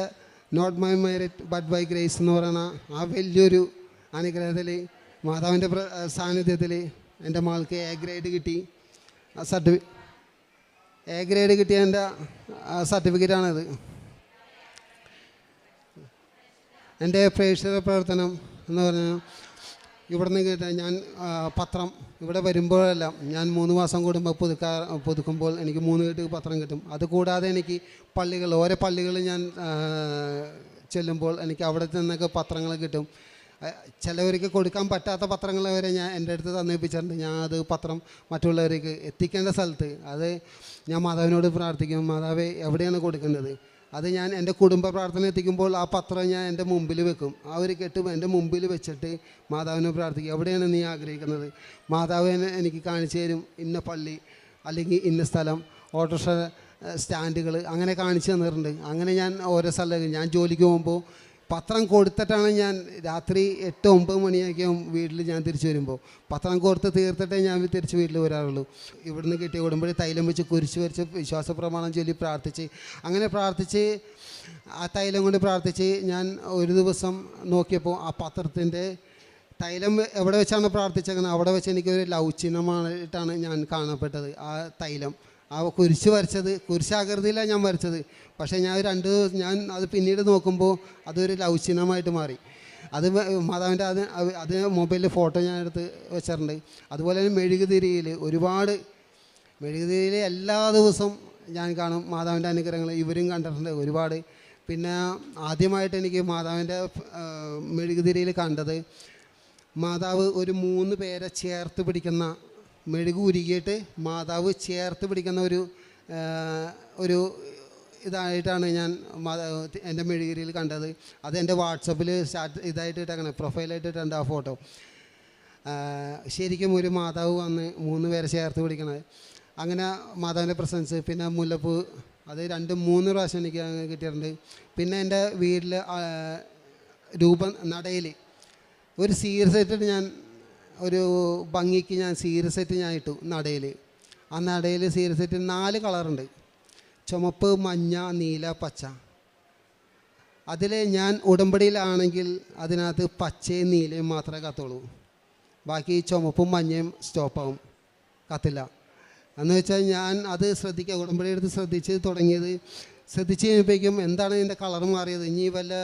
Speaker 5: not my merit but by grace എന്ന് പറയുന്ന ആ വലിയൊരു അനുഗ്രഹത്തിൽ മാതാവിൻ്റെ സാന്നിധ്യത്തിൽ എൻ്റെ മകൾക്ക് A ഗ്രേഡ് കിട്ടി. A ഗ്രേഡ് കിട്ടിയതിൻ്റെ സർട്ടിഫിക്കറ്റാണിത്. എൻ്റെ പ്രേക്ഷിത പ്രവർത്തനം എന്ന് പറഞ്ഞാൽ ഇവിടെ നിന്ന് കേട്ടാൽ ഞാൻ പത്രം ഇവിടെ വരുമ്പോഴെല്ലാം ഞാൻ 3 മാസം കൂടുമ്പോൾ പുതുക്കുമ്പോൾ എനിക്ക് 3 കെട്ട് പത്രം കിട്ടും. അതുകൂടാതെ എനിക്ക് ഓരോ പള്ളികളിൽ ഞാൻ ചെല്ലുമ്പോൾ എനിക്ക് അവിടെ നിന്നൊക്കെ പത്രങ്ങൾ കിട്ടും. ചിലവർക്ക് കൊടുക്കാൻ പറ്റാത്ത പത്രങ്ങൾ വരെ ഞാൻ എൻ്റെ അടുത്ത് തന്നേൽപ്പിച്ചിട്ടുണ്ട്. ഞാൻ അത് പത്രം മറ്റുള്ളവർക്ക് എത്തിക്കേണ്ട സ്ഥലത്ത് അത് ഞാൻ മാതാവിനോട് പ്രാർത്ഥിക്കും, മാതാവേ എവിടെയാണ് കൊടുക്കേണ്ടത്. അത് ഞാൻ എൻ്റെ കുടുംബ പ്രാർത്ഥന എത്തിക്കുമ്പോൾ ആ പത്രം ഞാൻ എൻ്റെ മുമ്പിൽ വെക്കും. ആ ഒരു കെട്ട് എൻ്റെ മുമ്പിൽ വെച്ചിട്ട് മാതാവിനെ പ്രാർത്ഥിക്കും, എവിടെയാണ് നീ ആഗ്രഹിക്കുന്നത്. മാതാവ് എനിക്ക് കാണിച്ചു തരും, ഇന്ന പള്ളി അല്ലെങ്കിൽ ഇന്ന സ്ഥലം, ഓട്ടോറിക്ഷ സ്റ്റാൻഡുകൾ അങ്ങനെ കാണിച്ചു തന്നിട്ടുണ്ട്. അങ്ങനെ ഞാൻ ഓരോ സ്ഥലം ഞാൻ ജോലിക്ക് പോകുമ്പോൾ പത്രം കൊടുത്തിട്ടാണ് ഞാൻ രാത്രി 8-9 മണിയൊക്കെ വീട്ടിൽ ഞാൻ തിരിച്ചു വരുമ്പോൾ പത്രം കൊടുത്ത് തീർത്തിട്ടേ ഞാൻ തിരിച്ച് വീട്ടിൽ വരാറുള്ളൂ. ഇവിടുന്ന് കിട്ടിയ ഉടമ്പടി തൈലം വെച്ച് കുരിശ് വരച്ച് വിശ്വാസ പ്രമാണം ചൊല്ലി പ്രാർത്ഥിച്ച് അങ്ങനെ പ്രാർത്ഥിച്ച് ആ തൈലം കൊണ്ട് പ്രാർത്ഥിച്ച് ഞാൻ ഒരു ദിവസം നോക്കിയപ്പോൾ ആ പത്രത്തിൻ്റെ തൈലം എവിടെ വെച്ചാണ് പ്രാർത്ഥിച്ചേക്കുന്നത് അവിടെ വെച്ച് എനിക്കൊരു ലവ് ചിഹ്നമായിട്ടാണ് ഞാൻ കാണപ്പെട്ടത്. ആ തൈലം ആ കുരിശ് വരച്ചത് കുരിശാകൃതിയിലാണ് ഞാൻ വരച്ചത്. പക്ഷേ ഞാൻ അത് പിന്നീട് നോക്കുമ്പോൾ അതൊരു ലവ് ചിഹ്നമായിട്ട് മാറി. അത് മാതാവിൻ്റെ അത് മൊബൈലിൽ ഫോട്ടോ ഞാൻ എടുത്ത് വെച്ചിട്ടുണ്ട്. അതുപോലെ തന്നെ മെഴുകുതിരിയിൽ ഒരുപാട് മെഴുകുതിരിയിൽ എല്ലാ ദിവസവും ഞാൻ കാണും മാതാവിൻ്റെ അനുഗ്രഹങ്ങൾ. ഇവരും കണ്ടിട്ടുണ്ട് ഒരുപാട്. പിന്നെ ആദ്യമായിട്ട് എനിക്ക് മാതാവിൻ്റെ മെഴുകുതിരിയിൽ കണ്ടത് മാതാവ് ഒരു 3 പേരെ ചേർത്ത് പിടിക്കുന്ന, മെഴുക് ഉരുകിയിട്ട് മാതാവ് ചേർത്ത് പിടിക്കുന്ന ഒരു ഇതായിട്ടാണ് ഞാൻ എൻ്റെ മെഴുകുതിരിയിൽ കണ്ടത്. അത് എൻ്റെ വാട്സപ്പിൽ ഇതായിട്ട് ഇട്ടേക്കണം, പ്രൊഫൈലായിട്ട് ഇട്ടുണ്ട് ആ ഫോട്ടോ. ശരിക്കും ഒരു മാതാവ് വന്ന് 3 പേരെ ചേർത്ത് പിടിക്കണത്. അങ്ങനെ മാതാവിൻ്റെ പ്രസൻസ്. പിന്നെ മുല്ലപ്പൂ, അത് 2-3 പ്രാവശ്യം എനിക്ക് കിട്ടിയിട്ടുണ്ട്. പിന്നെ എൻ്റെ വീട്ടിൽ രൂപം നടയിൽ ഒരു സീരിയസായിട്ട് ഞാൻ ഒരു ഭംഗിക്ക് ഞാൻ സീരിയസായിട്ട് ഞാൻ ഇട്ടു നടയിൽ. ആ നടയിൽ സീരിയസായിട്ട് 4 കളറുണ്ട്: ചുമപ്പ്, മഞ്ഞ, നീല, പച്ച. അതിൽ ഞാൻ ഉടമ്പടിയിലാണെങ്കിൽ അതിനകത്ത് പച്ചയും നീലയും മാത്രമേ കത്തുള്ളൂ. ബാക്കി ചുമപ്പും മഞ്ഞയും സ്റ്റോപ്പാവും, കത്തില്ല. എന്ന് വെച്ചാൽ ഞാൻ അത് ശ്രദ്ധിക്കുക, ഉടമ്പടി എടുത്ത് ശ്രദ്ധിച്ച് കഴിയുമ്പോഴേക്കും എന്താണ് ഇതിൻ്റെ കളർ മാറിയത്, ഇനി വല്ല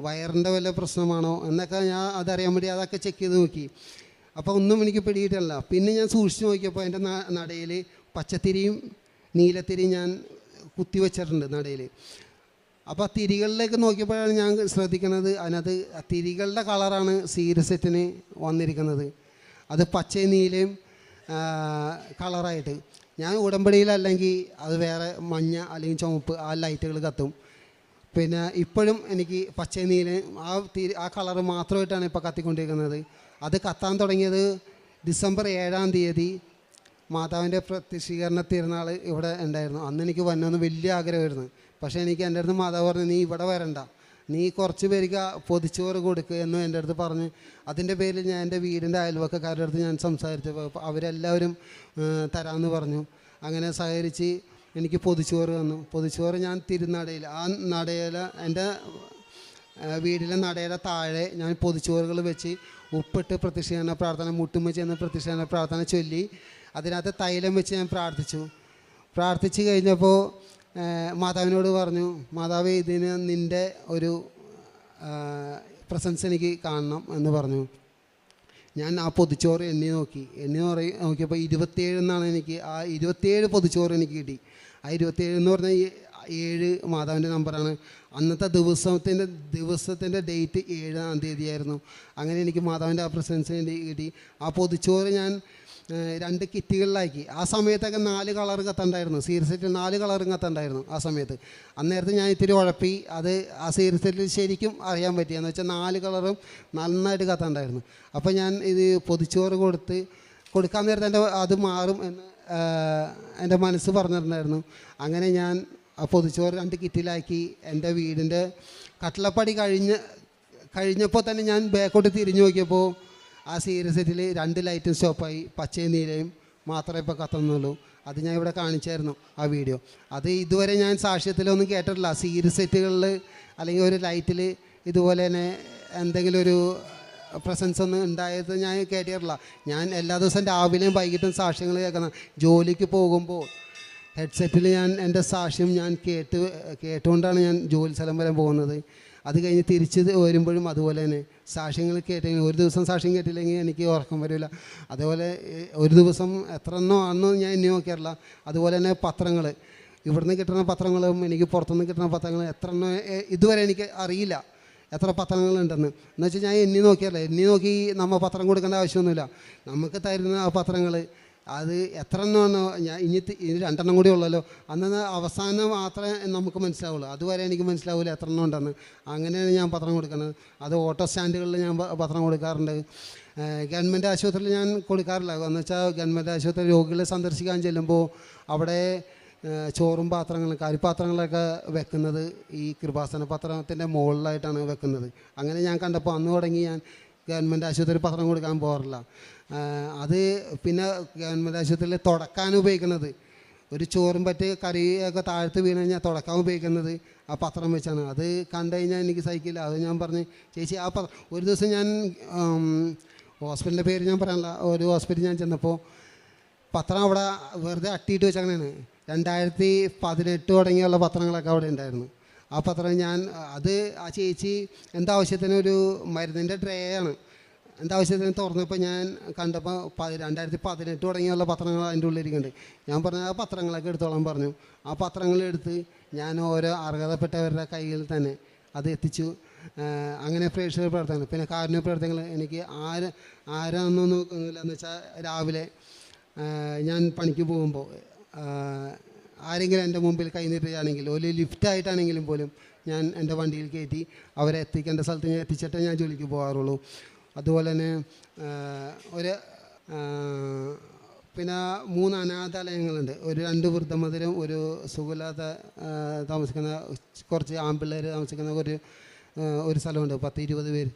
Speaker 5: വയറിൻ്റെ വല്ല പ്രശ്നമാണോ എന്നൊക്കെ ഞാൻ അതറിയാൻ വേണ്ടി അതൊക്കെ ചെക്ക് ചെയ്ത് നോക്കി. അപ്പോൾ ഒന്നും എനിക്ക് പിടിയിട്ടല്ല. പിന്നെ ഞാൻ സൂക്ഷിച്ച് നോക്കിയപ്പോൾ എൻ്റെ നടയിൽ പച്ചത്തിരിയും നീലത്തിരിയും ഞാൻ കുത്തി വെച്ചിട്ടുണ്ട് നടയിൽ. അപ്പോൾ തിരികളിലേക്ക് നോക്കിയപ്പോഴാണ് ഞാൻ ശ്രദ്ധിക്കുന്നത്, അതിനകത്ത് തിരികളുടെ കളറാണ് സീരിയസ് സെറ്റിന് വന്നിരിക്കുന്നത്. അത് പച്ചയും നീലയും കളറായിട്ട്. ഞാൻ ഉടമ്പടിയിലല്ലെങ്കിൽ അത് വേറെ മഞ്ഞ അല്ലെങ്കിൽ ചുവപ്പ് ആ ലൈറ്റുകൾ കത്തും. പിന്നെ ഇപ്പോഴും എനിക്ക് പച്ചയും നീലയും ആ കളറ് മാത്രമായിട്ടാണ് ഇപ്പോൾ കത്തിക്കൊണ്ടിരിക്കുന്നത്. അത് കത്താൻ തുടങ്ങിയത് ഡിസംബർ 7-ാം തീയതി മാതാവിൻ്റെ പ്രത്യക്ഷീകരണ തിരുനാൾ ഇവിടെ ഉണ്ടായിരുന്നു. അന്ന് എനിക്ക് വന്നതെന്ന് വലിയ ആഗ്രഹമായിരുന്നു. പക്ഷേ എനിക്ക് എൻ്റെ അടുത്ത് മാതാവ് പറഞ്ഞു, നീ ഇവിടെ വരണ്ട, നീ കുറച്ച് പേർക്ക് പൊതിച്ചോറ് കൊടുക്കുക എന്നും എൻ്റെ അടുത്ത് പറഞ്ഞ്. അതിൻ്റെ പേരിൽ ഞാൻ എൻ്റെ വീടിൻ്റെ അയൽവക്കക്കാരുടെ അടുത്ത് ഞാൻ സംസാരിച്ചപ്പോൾ അവരെല്ലാവരും തരാമെന്ന് പറഞ്ഞു. അങ്ങനെ സഹകരിച്ച് എനിക്ക് പൊതിച്ചോറ് തന്നു. പൊതിച്ചോറ് ഞാൻ തിരുനടയിൽ, ആ നടയിൽ, എൻ്റെ വീടിലെ നടയുടെ താഴെ ഞാൻ പൊതിച്ചോറുകൾ വെച്ച് ഉപ്പിട്ട് പ്രത്യക്ഷീകരണ പ്രാർത്ഥന, മുട്ടുമ്മച്ച് എന്ന പ്രത്യക്ഷീകരണ പ്രാർത്ഥന ചൊല്ലി അതിനകത്ത് തൈലം വെച്ച് ഞാൻ പ്രാർത്ഥിച്ച് കഴിഞ്ഞപ്പോൾ മാതാവിനോട് പറഞ്ഞു, മാതാവേ ഇതിന് നിൻ്റെ ഒരു പ്രസൻസ് എനിക്ക് കാണണം എന്ന് പറഞ്ഞു. ഞാൻ ആ പൊതിച്ചോറ് എണ്ണി നോക്കിയപ്പോൾ 27 എന്നാണ് എനിക്ക്, ആ 27 പൊതിച്ചോറ് എനിക്ക് കിട്ടി. ആ 27 എന്ന് പറഞ്ഞാൽ 7 മാതാവിൻ്റെ നമ്പറാണ്. അന്നത്തെ ദിവസത്തിൻ്റെ ഡേറ്റ് 7-ാം തീയതിയായിരുന്നു. അങ്ങനെ എനിക്ക് മാതാവിൻ്റെ ആ പ്രസൻസ് കിട്ടി. ആ പൊതിച്ചോറ് ഞാൻ 2 കിറ്റുകളിലാക്കി. ആ സമയത്തൊക്കെ 4 കളർ കത്തുണ്ടായിരുന്നു, സീരിയസായിട്ട് 4 കളറും കത്തുണ്ടായിരുന്നു ആ സമയത്ത്. അന്നേരത്ത് ഞാൻ ഇത്തിരി ഉഴപ്പി, അത് ആ സീരിയസായിട്ട് ശരിക്കും അറിയാൻ പറ്റി. എന്ന് വെച്ചാൽ 4 കളറും നന്നായിട്ട് കത്തുണ്ടായിരുന്നു. അപ്പോൾ ഞാൻ ഇത് പൊതിച്ചോറ് കൊടുക്കാൻ നേരത്തെ അത് മാറും എന്ന് എൻ്റെ മനസ്സ് പറഞ്ഞിട്ടുണ്ടായിരുന്നു. അങ്ങനെ ഞാൻ ആ പൊതിച്ചോറ് 2 കിറ്റിലാക്കി. എൻ്റെ വീടിൻ്റെ കട്ടിളപ്പടി കഴിഞ്ഞപ്പോൾ തന്നെ ഞാൻ ബാക്കോട്ട് തിരിഞ്ഞു നോക്കിയപ്പോൾ ആ സീരിയസ് സെറ്റിൽ 2 ലൈറ്റും സ്റ്റോപ്പായി, പച്ചയും നീലയും മാത്രമേ ഇപ്പോൾ കത്തുന്നുള്ളൂ. അത് ഞാൻ ഇവിടെ കാണിച്ചായിരുന്നു ആ വീഡിയോ. അത് ഇതുവരെ ഞാൻ സാക്ഷ്യത്തിലൊന്നും കേട്ടിട്ടില്ല. സീരിയസ് സെറ്റുകളിൽ അല്ലെങ്കിൽ ഒരു ലൈറ്റിൽ ഇതുപോലെ തന്നെ എന്തെങ്കിലും ഒരു പ്രസൻസ് ഒന്നും ഉണ്ടായത് ഞാൻ കേട്ടിട്ടില്ല. ഞാൻ എല്ലാ ദിവസവും രാവിലെയും വൈകിട്ടും സാക്ഷ്യങ്ങൾ കേൾക്കുന്ന, ജോലിക്ക് പോകുമ്പോൾ ഹെഡ്സെറ്റിൽ ഞാൻ എൻ്റെ സാക്ഷ്യം ഞാൻ കേട്ടുകൊണ്ടാണ് ഞാൻ ജോലി സ്ഥലം വരെ പോകുന്നത്. അത് കഴിഞ്ഞ് തിരിച്ച് വരുമ്പോഴും അതുപോലെ തന്നെ സാക്ഷ്യങ്ങൾ കേട്ടെങ്കിൽ, ഒരു ദിവസം സാക്ഷ്യം കേട്ടില്ലെങ്കിൽ എനിക്ക് ഉറക്കം വരില്ല. അതേപോലെ ഒരു ദിവസം എത്ര എണ്ണോ ആണെന്നോ ഞാൻ എണ്ണി നോക്കിയാറില്ല. അതുപോലെ തന്നെ പത്രങ്ങൾ, ഇവിടുന്ന് കിട്ടുന്ന പത്രങ്ങളും എനിക്ക് പുറത്തുനിന്ന് കിട്ടുന്ന പത്രങ്ങൾ എത്ര എണ്ണോ ഇതുവരെ എനിക്ക് അറിയില്ല എത്ര പത്രങ്ങളുണ്ടെന്ന്. എന്ന് വെച്ചാൽ ഞാൻ എണ്ണി നോക്കി നമ്മൾ പത്രം കൊടുക്കേണ്ട ആവശ്യമൊന്നുമില്ല. നമുക്ക് തരുന്ന ആ പത്രങ്ങൾ അത് എത്ര എണ്ണമാണോ, ഞാൻ ഇനി 2 എണ്ണം കൂടി ഉള്ളല്ലോ, അന്ന് അവസാനം മാത്രമേ നമുക്ക് മനസ്സിലാവുള്ളൂ. അതുവരെ എനിക്ക് മനസ്സിലാവില്ല എത്ര എണ്ണം ഉണ്ടെന്ന്. അങ്ങനെയാണ് ഞാൻ പത്രം കൊടുക്കുന്നത്. അത് ഓട്ടോ സ്റ്റാൻഡുകളിൽ ഞാൻ പത്രം കൊടുക്കാറുണ്ട്. ഗവൺമെൻറ് ആശുപത്രിയിൽ ഞാൻ കൊടുക്കാറില്ല. എന്ന് വെച്ചാൽ ഗവൺമെൻറ് ആശുപത്രി രോഗികളെ സന്ദർശിക്കാൻ ചെല്ലുമ്പോൾ അവിടെ ചോറും പാത്രങ്ങളും കരിപ്പാത്രങ്ങളൊക്കെ വെക്കുന്നത് ഈ കൃപാസന പത്രത്തിൻ്റെ മുകളിലായിട്ടാണ് വെക്കുന്നത്. അങ്ങനെ ഞാൻ കണ്ടപ്പോൾ അന്ന് തുടങ്ങി ഞാൻ ഗവൺമെൻറ് ആശുപത്രി പത്രം കൊടുക്കാൻ പോകാറില്ല. അത് പിന്നെ ഗവൺമെൻറ് ആശുപത്രിയിൽ തുടക്കാൻ ഉപയോഗിക്കുന്നത്, ഒരു ചോറും പറ്റി കറിയൊക്കെ താഴ്ത്ത് വീണ് കഴിഞ്ഞാൽ തുടക്കാൻ ഉപയോഗിക്കുന്നത് ആ പത്രം വെച്ചാണ്. അത് കണ്ടു കഴിഞ്ഞാൽ എനിക്ക് സഹിക്കില്ല. അത് ഞാൻ പറഞ്ഞു, ചേച്ചി ആ ഒരു ദിവസം ഞാൻ ഹോസ്പിറ്റലിൻ്റെ പേര് ഞാൻ പറയാനില്ല, ഒരു ഹോസ്പിറ്റലിൽ ഞാൻ ചെന്നപ്പോൾ പത്രം അവിടെ വെറുതെ അട്ടിയിട്ട് വെച്ചങ്ങനെയാണ്. 2018 തുടങ്ങിയുള്ള പത്രങ്ങളൊക്കെ അവിടെ ഉണ്ടായിരുന്നു. ആ പത്രം ഞാൻ ആ ചേച്ചി എന്താവശ്യത്തിന് ഒരു മരുന്നിൻ്റെ ട്രേ ആണ് എൻ്റെ ആവശ്യത്തിന് തുറന്നപ്പോൾ ഞാൻ കണ്ടപ്പോൾ 2018 തുടങ്ങിയുള്ള പത്രങ്ങൾ അതിൻ്റെ ഉള്ളിലിരിക്കുന്നുണ്ട്. ഞാൻ പറഞ്ഞു ആ പത്രങ്ങളൊക്കെ എടുത്തോളാൻ പറഞ്ഞു. ആ പത്രങ്ങളെടുത്ത് ഞാൻ ഓരോ അർഹതപ്പെട്ടവരുടെ കയ്യിൽ തന്നെ അത് എത്തിച്ചു. അങ്ങനെ പ്രേക്ഷക പ്രവർത്തനങ്ങൾ, പിന്നെ കാരുണ്യ പ്രവർത്തനങ്ങൾ എനിക്ക് ആരാന്നൊന്നും നോക്കുന്നില്ല. എന്ന് വെച്ചാൽ രാവിലെ ഞാൻ പണിക്ക് പോകുമ്പോൾ ആരെങ്കിലും എൻ്റെ മുമ്പിൽ കൈനീട്ടുകയാണെങ്കിൽ, ഒരു ലിഫ്റ്റായിട്ടാണെങ്കിലും പോലും ഞാൻ എൻ്റെ വണ്ടിയിൽ കയറ്റി അവരെ എത്തിക്കേണ്ട സ്ഥലത്ത് ഞാൻ എത്തിച്ചിട്ടേ ഞാൻ ജോലിക്ക് പോകാറുള്ളൂ. അതുപോലെ തന്നെ പിന്നെ 3 അനാഥാലയങ്ങളുണ്ട്. ഒരു 2 വൃദ്ധമന്ദിരം, ഒരു സുഖമില്ലാത്ത താമസിക്കുന്ന കുറച്ച് ആൺപിള്ളേർ താമസിക്കുന്ന ഒരു സ്ഥലമുണ്ട്, 10-20 പേര്.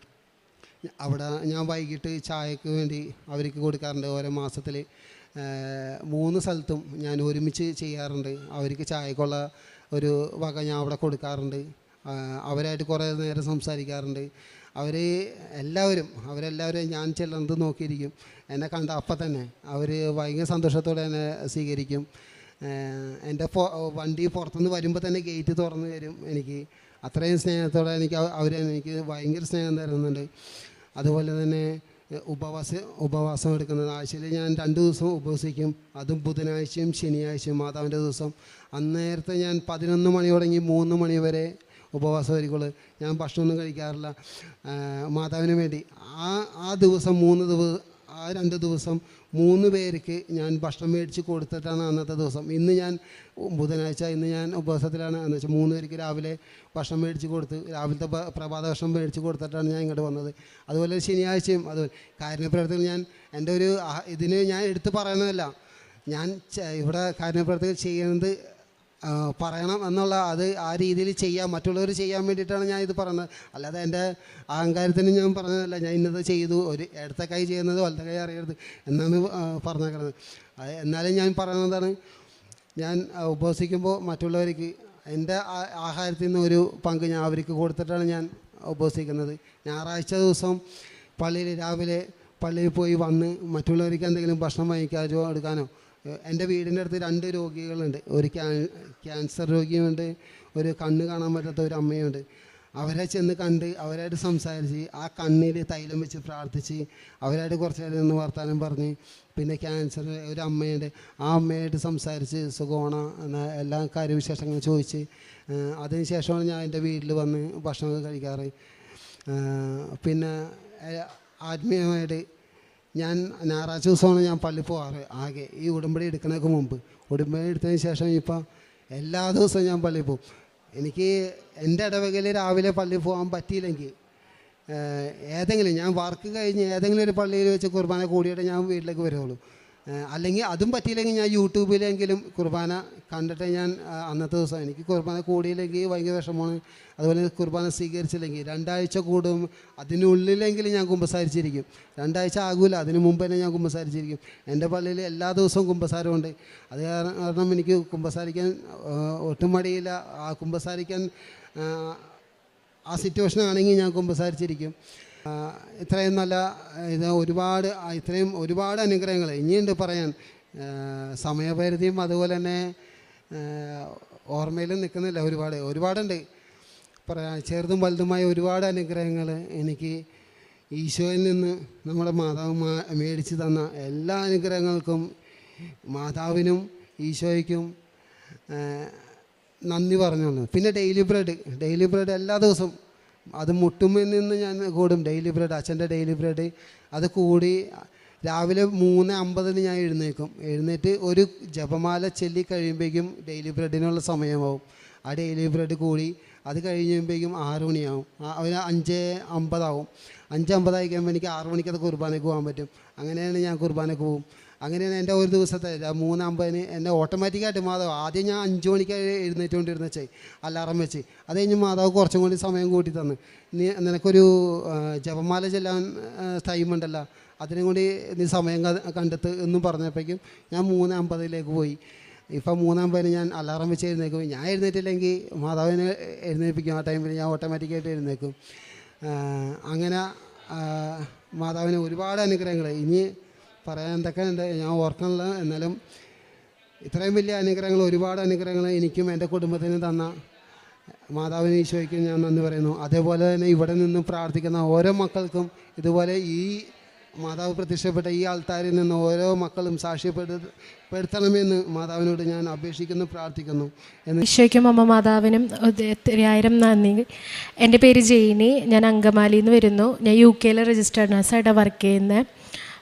Speaker 5: അവിടെ ഞാൻ വൈകിട്ട് ചായക്ക് വേണ്ടി അവർക്ക് കൊടുക്കാറുണ്ട്. ഓരോ മാസത്തിൽ 3 സ്ഥലത്തും ഞാൻ ഒരുമിച്ച് ചെയ്യാറുണ്ട്. അവർക്ക് ചായക്കുള്ള ഒരു വക ഞാൻ അവിടെ കൊടുക്കാറുണ്ട്. അവരായിട്ട് കുറേ നേരം സംസാരിക്കാറുണ്ട്. അവരെല്ലാവരും ഞാൻ ചെല്ലുന്നത് നോക്കിയിരിക്കും. എന്നെ കണ്ട അപ്പം തന്നെ അവർ ഭയങ്കര സന്തോഷത്തോടെ എന്നെ സ്വീകരിക്കും. എൻ്റെ വണ്ടി പുറത്തുനിന്ന് വരുമ്പോൾ തന്നെ ഗേറ്റ് തുറന്ന് തരും. എനിക്ക് അത്രയും സ്നേഹത്തോടെ എനിക്ക് ഭയങ്കര സ്നേഹം തരുന്നുണ്ട്. അതുപോലെ തന്നെ ഉപവാസം എടുക്കുന്നത്, ആഴ്ചയിൽ ഞാൻ 2 ദിവസം ഉപവസിക്കും. അതും ബുധനാഴ്ചയും ശനിയാഴ്ചയും മാതാവിൻ്റെ ദിവസം. അന്നേരത്തെ ഞാൻ 11 മണി തുടങ്ങി 3 മണി വരെ ഉപവാസം ആയിരിക്കുള്ളൂ. ഞാൻ ഭക്ഷണമൊന്നും കഴിക്കാറില്ല മാതാവിന് വേണ്ടി. ആ ദിവസം 2 ദിവസം 3 പേർക്ക് ഞാൻ ഭക്ഷണം മേടിച്ച് കൊടുത്തിട്ടാണ് അന്നത്തെ ദിവസം. ഇന്ന് ഞാൻ ബുധനാഴ്ച, ഇന്ന് ഞാൻ ഉപവാസത്തിലാണ്. എന്ന് വെച്ചാൽ 3 പേർക്ക് രാവിലെ ഭക്ഷണം മേടിച്ച് കൊടുത്ത്, രാവിലത്തെ പ്രഭാത ഭക്ഷണം മേടിച്ച് കൊടുത്തിട്ടാണ് ഞാൻ ഇങ്ങോട്ട് വന്നത്. അതുപോലെ ശനിയാഴ്ചയും അതുപോലെ കാരുണ്യപ്രവർത്തകർ ഞാൻ എൻ്റെ ഇതിന് ഞാൻ എടുത്ത് പറയണതല്ല, ഞാൻ ഇവിടെ കാരുണ്യപ്രവർത്തകർ ചെയ്യുന്നത് പറയണം എന്നുള്ള ആ രീതിയിൽ ചെയ്യാം, മറ്റുള്ളവർ ചെയ്യാൻ വേണ്ടിയിട്ടാണ് ഞാൻ ഇത് പറയുന്നത്. അല്ലാതെ എൻ്റെ അഹങ്കാരത്തിന് ഞാൻ പറഞ്ഞതല്ല. ഞാൻ ഇന്നത് ചെയ്തു, ഒരു ഇടത്ത കൈ ചെയ്യുന്നത് വലത്തെ കൈ അറിയരുത് എന്നാണ് പറഞ്ഞേക്കുന്നത്. എന്നാലും ഞാൻ പറയുന്നതാണ്, ഞാൻ ഉപവസിക്കുമ്പോൾ മറ്റുള്ളവർക്ക് എൻ്റെ ആഹാരത്തിൽ നിന്ന് ഒരു പങ്ക് ഞാൻ അവർക്ക് കൊടുത്തിട്ടാണ് ഞാൻ ഉപവസിക്കുന്നത്. ഞായറാഴ്ച ദിവസം രാവിലെ പള്ളിയിൽ പോയി വന്ന് മറ്റുള്ളവർക്ക് എന്തെങ്കിലും ഭക്ഷണം വാങ്ങിക്കാനോ എടുക്കാനോ. എൻ്റെ വീടിൻ്റെ അടുത്ത് 2 രോഗികളുണ്ട്. ഒരു ക്യാൻസർ രോഗിയുമുണ്ട്, ഒരു കണ്ണ് കാണാൻ പറ്റാത്ത ഒരു അമ്മയുണ്ട്. അവരെ ചെന്ന് കണ്ട് അവരായിട്ട് സംസാരിച്ച്, ആ കണ്ണിൽ തൈലം വെച്ച് പ്രാർത്ഥിച്ച്, അവരായിട്ട് കുറച്ച് നേരം നിന്ന് വർത്താനം പറഞ്ഞ്, പിന്നെ ക്യാൻസർ ഒരു അമ്മയുണ്ട്, ആ അമ്മയായിട്ട് സംസാരിച്ച് സുഖമാണ് എന്ന എല്ലാ കാര്യവിശേഷങ്ങളും ചോദിച്ച്, അതിന് ശേഷമാണ് ഞാൻ എൻ്റെ വീട്ടിൽ വന്ന് ഭക്ഷണമൊക്കെ കഴിക്കാറ്. പിന്നെ ആത്മീയമായിട്ട് ഞാൻ ഞായറാഴ്ച ദിവസമാണ് ഞാൻ പള്ളിയിൽ പോകാറ്. ആകെ ഈ ഉടമ്പടി എടുക്കുന്നതിന് മുമ്പ്, ഉടമ്പടി എടുത്തതിന് ശേഷം ഇപ്പം എല്ലാ ദിവസവും ഞാൻ പള്ളിയിൽ പോകും. എനിക്ക് എൻ്റെ ഇടവകയിൽ രാവിലെ പള്ളിയിൽ പോകാൻ പറ്റിയില്ലെങ്കിൽ ഞാൻ വർക്ക് കഴിഞ്ഞ് ഏതെങ്കിലും ഒരു പള്ളിയിൽ വെച്ച് കുർബാന കൂടിയിട്ട് ഞാൻ വീട്ടിലേക്ക് വരുള്ളൂ. അല്ലെങ്കിൽ അതും പറ്റിയില്ലെങ്കിൽ ഞാൻ യൂട്യൂബിലെങ്കിലും കുർബാന കണ്ടിട്ട് ഞാൻ അന്നത്തെ ദിവസം, എനിക്ക് കുർബാന കൂടിയില്ലെങ്കിൽ ഭയങ്കര വിഷമമാണ്. അതുപോലെ കുർബാന സ്വീകരിച്ചില്ലെങ്കിൽ 2 ആഴ്ച കൂടും, അതിനുള്ളിലെങ്കിലും ഞാൻ കുമ്പസാരിച്ചിരിക്കും. 2 ആഴ്ച ആകില്ല, അതിന് മുമ്പ് തന്നെ ഞാൻ കുമ്പസാരിച്ചിരിക്കും. എൻ്റെ പള്ളിയിൽ എല്ലാ ദിവസവും കുമ്പസാരമുണ്ട്. അത് കാരണം എനിക്ക് കുമ്പസാരിക്കാൻ ഒട്ടും മടിയില്ല. ആ കുമ്പസാരിക്കാൻ ആ സിറ്റുവേഷൻ ആണെങ്കിൽ ഞാൻ കുമ്പസാരിച്ചിരിക്കും. ഇത്രയും നല്ല ഇത്രയും ഒരുപാട് അനുഗ്രഹങ്ങൾ ഇനിയുണ്ട് പറയാൻ. സമയപരിധിയും അതുപോലെ തന്നെ ഓർമ്മയിലും നിൽക്കുന്നില്ല. ഒരുപാടുണ്ട് പറയാൻ. ചെറുതും വലുതുമായ ഒരുപാട് അനുഗ്രഹങ്ങൾ എനിക്ക് ഈശോയിൽ നിന്ന് നമ്മുടെ മാതാവ് മേടിച്ച് തന്ന എല്ലാ അനുഗ്രഹങ്ങൾക്കും മാതാവിനും ഈശോയ്ക്കും നന്ദി പറഞ്ഞോളൂ. പിന്നെ ഡെയിലി ബ്രെഡ് എല്ലാ ദിവസവും അത് മുട്ടുമ്പിൽ നിന്ന് ഞാൻ കൂടും. ഡെയിലി ബ്രെഡ്, അച്ഛൻ്റെ ഡെയിലി ബ്രെഡ് അത് കൂടി രാവിലെ 3:50 ഞാൻ എഴുന്നേറ്റ് ഒരു ജപമാല ചൊല്ലി കഴിയുമ്പോഴേക്കും ഡെയിലി ബ്രെഡിനുള്ള സമയമാവും. ആ ഡെയിലി ബ്രെഡ് കൂടി അത് കഴിയുമ്പോഴേക്കും 6 മണിയാവും. ഒരു 5:50 ആവും. 5:50 ആയി കഴിയുമ്പോൾ എനിക്ക് 6 മണിക്കത് കുർബാനയ്ക്ക് പോകാൻ പറ്റും. അങ്ങനെയാണ് ഞാൻ കുർബാനയ്ക്ക് പോകും. അങ്ങനെയാണ് എൻ്റെ ഒരു ദിവസത്തെ 3:50 എന്നെ ഓട്ടോമാറ്റിക്കായിട്ട് മാതാവ്, ആദ്യം ഞാൻ 5 മണിക്ക് എഴുന്നേറ്റുകൊണ്ടിരുന്ന അലാറം വെച്ച്, അത് കഴിഞ്ഞ് മാതാവ് കുറച്ചും കൂടി സമയം കൂട്ടി തന്നു. നിനക്കൊരു ജപമാല ചെല്ലാൻ ടൈമുണ്ടല്ലോ, അതിനും കൂടി നീ സമയം കണ്ടെത്ത് എന്നും പറഞ്ഞപ്പോഴേക്കും ഞാൻ 3:50 പോയി. ഇപ്പം 3:50 ഞാൻ അലാറം വെച്ച് എഴുന്നേക്കും. ഞാൻ എഴുന്നേറ്റില്ലെങ്കിൽ മാതാവിനെ എഴുന്നേൽപ്പിക്കും. ആ ടൈമിൽ ഞാൻ ഓട്ടോമാറ്റിക്കായിട്ട് എഴുന്നേക്കും. അങ്ങനെ മാതാവിന് ഒരുപാട് അനുഗ്രഹങ്ങൾ ഇനി പറയാൻ എന്തൊക്കെ ഉണ്ട് ഞാൻ ഓർക്കണില്ല. എന്നാലും ഇത്രയും വലിയ അനുഗ്രഹങ്ങൾ, ഒരുപാട് അനുഗ്രഹങ്ങൾ എനിക്കും എൻ്റെ കുടുംബത്തിനും തന്ന മാതാവിന് ഈശോയ്ക്ക് ഞാൻ നന്ദി പറയുന്നു. അതേപോലെ തന്നെ ഇവിടെ നിന്ന് പ്രാർത്ഥിക്കുന്ന ഓരോ മക്കൾക്കും ഇതുപോലെ ഈ മാതാവ് പ്രത്യക്ഷപ്പെട്ട ഈ ആൾത്താരിൽ നിന്ന് ഓരോ മക്കളും സാക്ഷ്യപ്പെടുത്തണമെന്ന് മാതാവിനോട് ഞാൻ അപേക്ഷിക്കുന്നു, പ്രാർത്ഥിക്കുന്നു.
Speaker 6: ഈശോയ്ക്കും അമ്മ മാതാവിനും 1000 നന്ദി. എൻ്റെ പേര് ജെയിനി, ഞാൻ അങ്കമാലിയിൽ നിന്ന് വരുന്നു. ഞാൻ UK രജിസ്റ്റേർഡ് നഴ്സായിട്ടാണ് വർക്ക് ചെയ്യുന്നത്.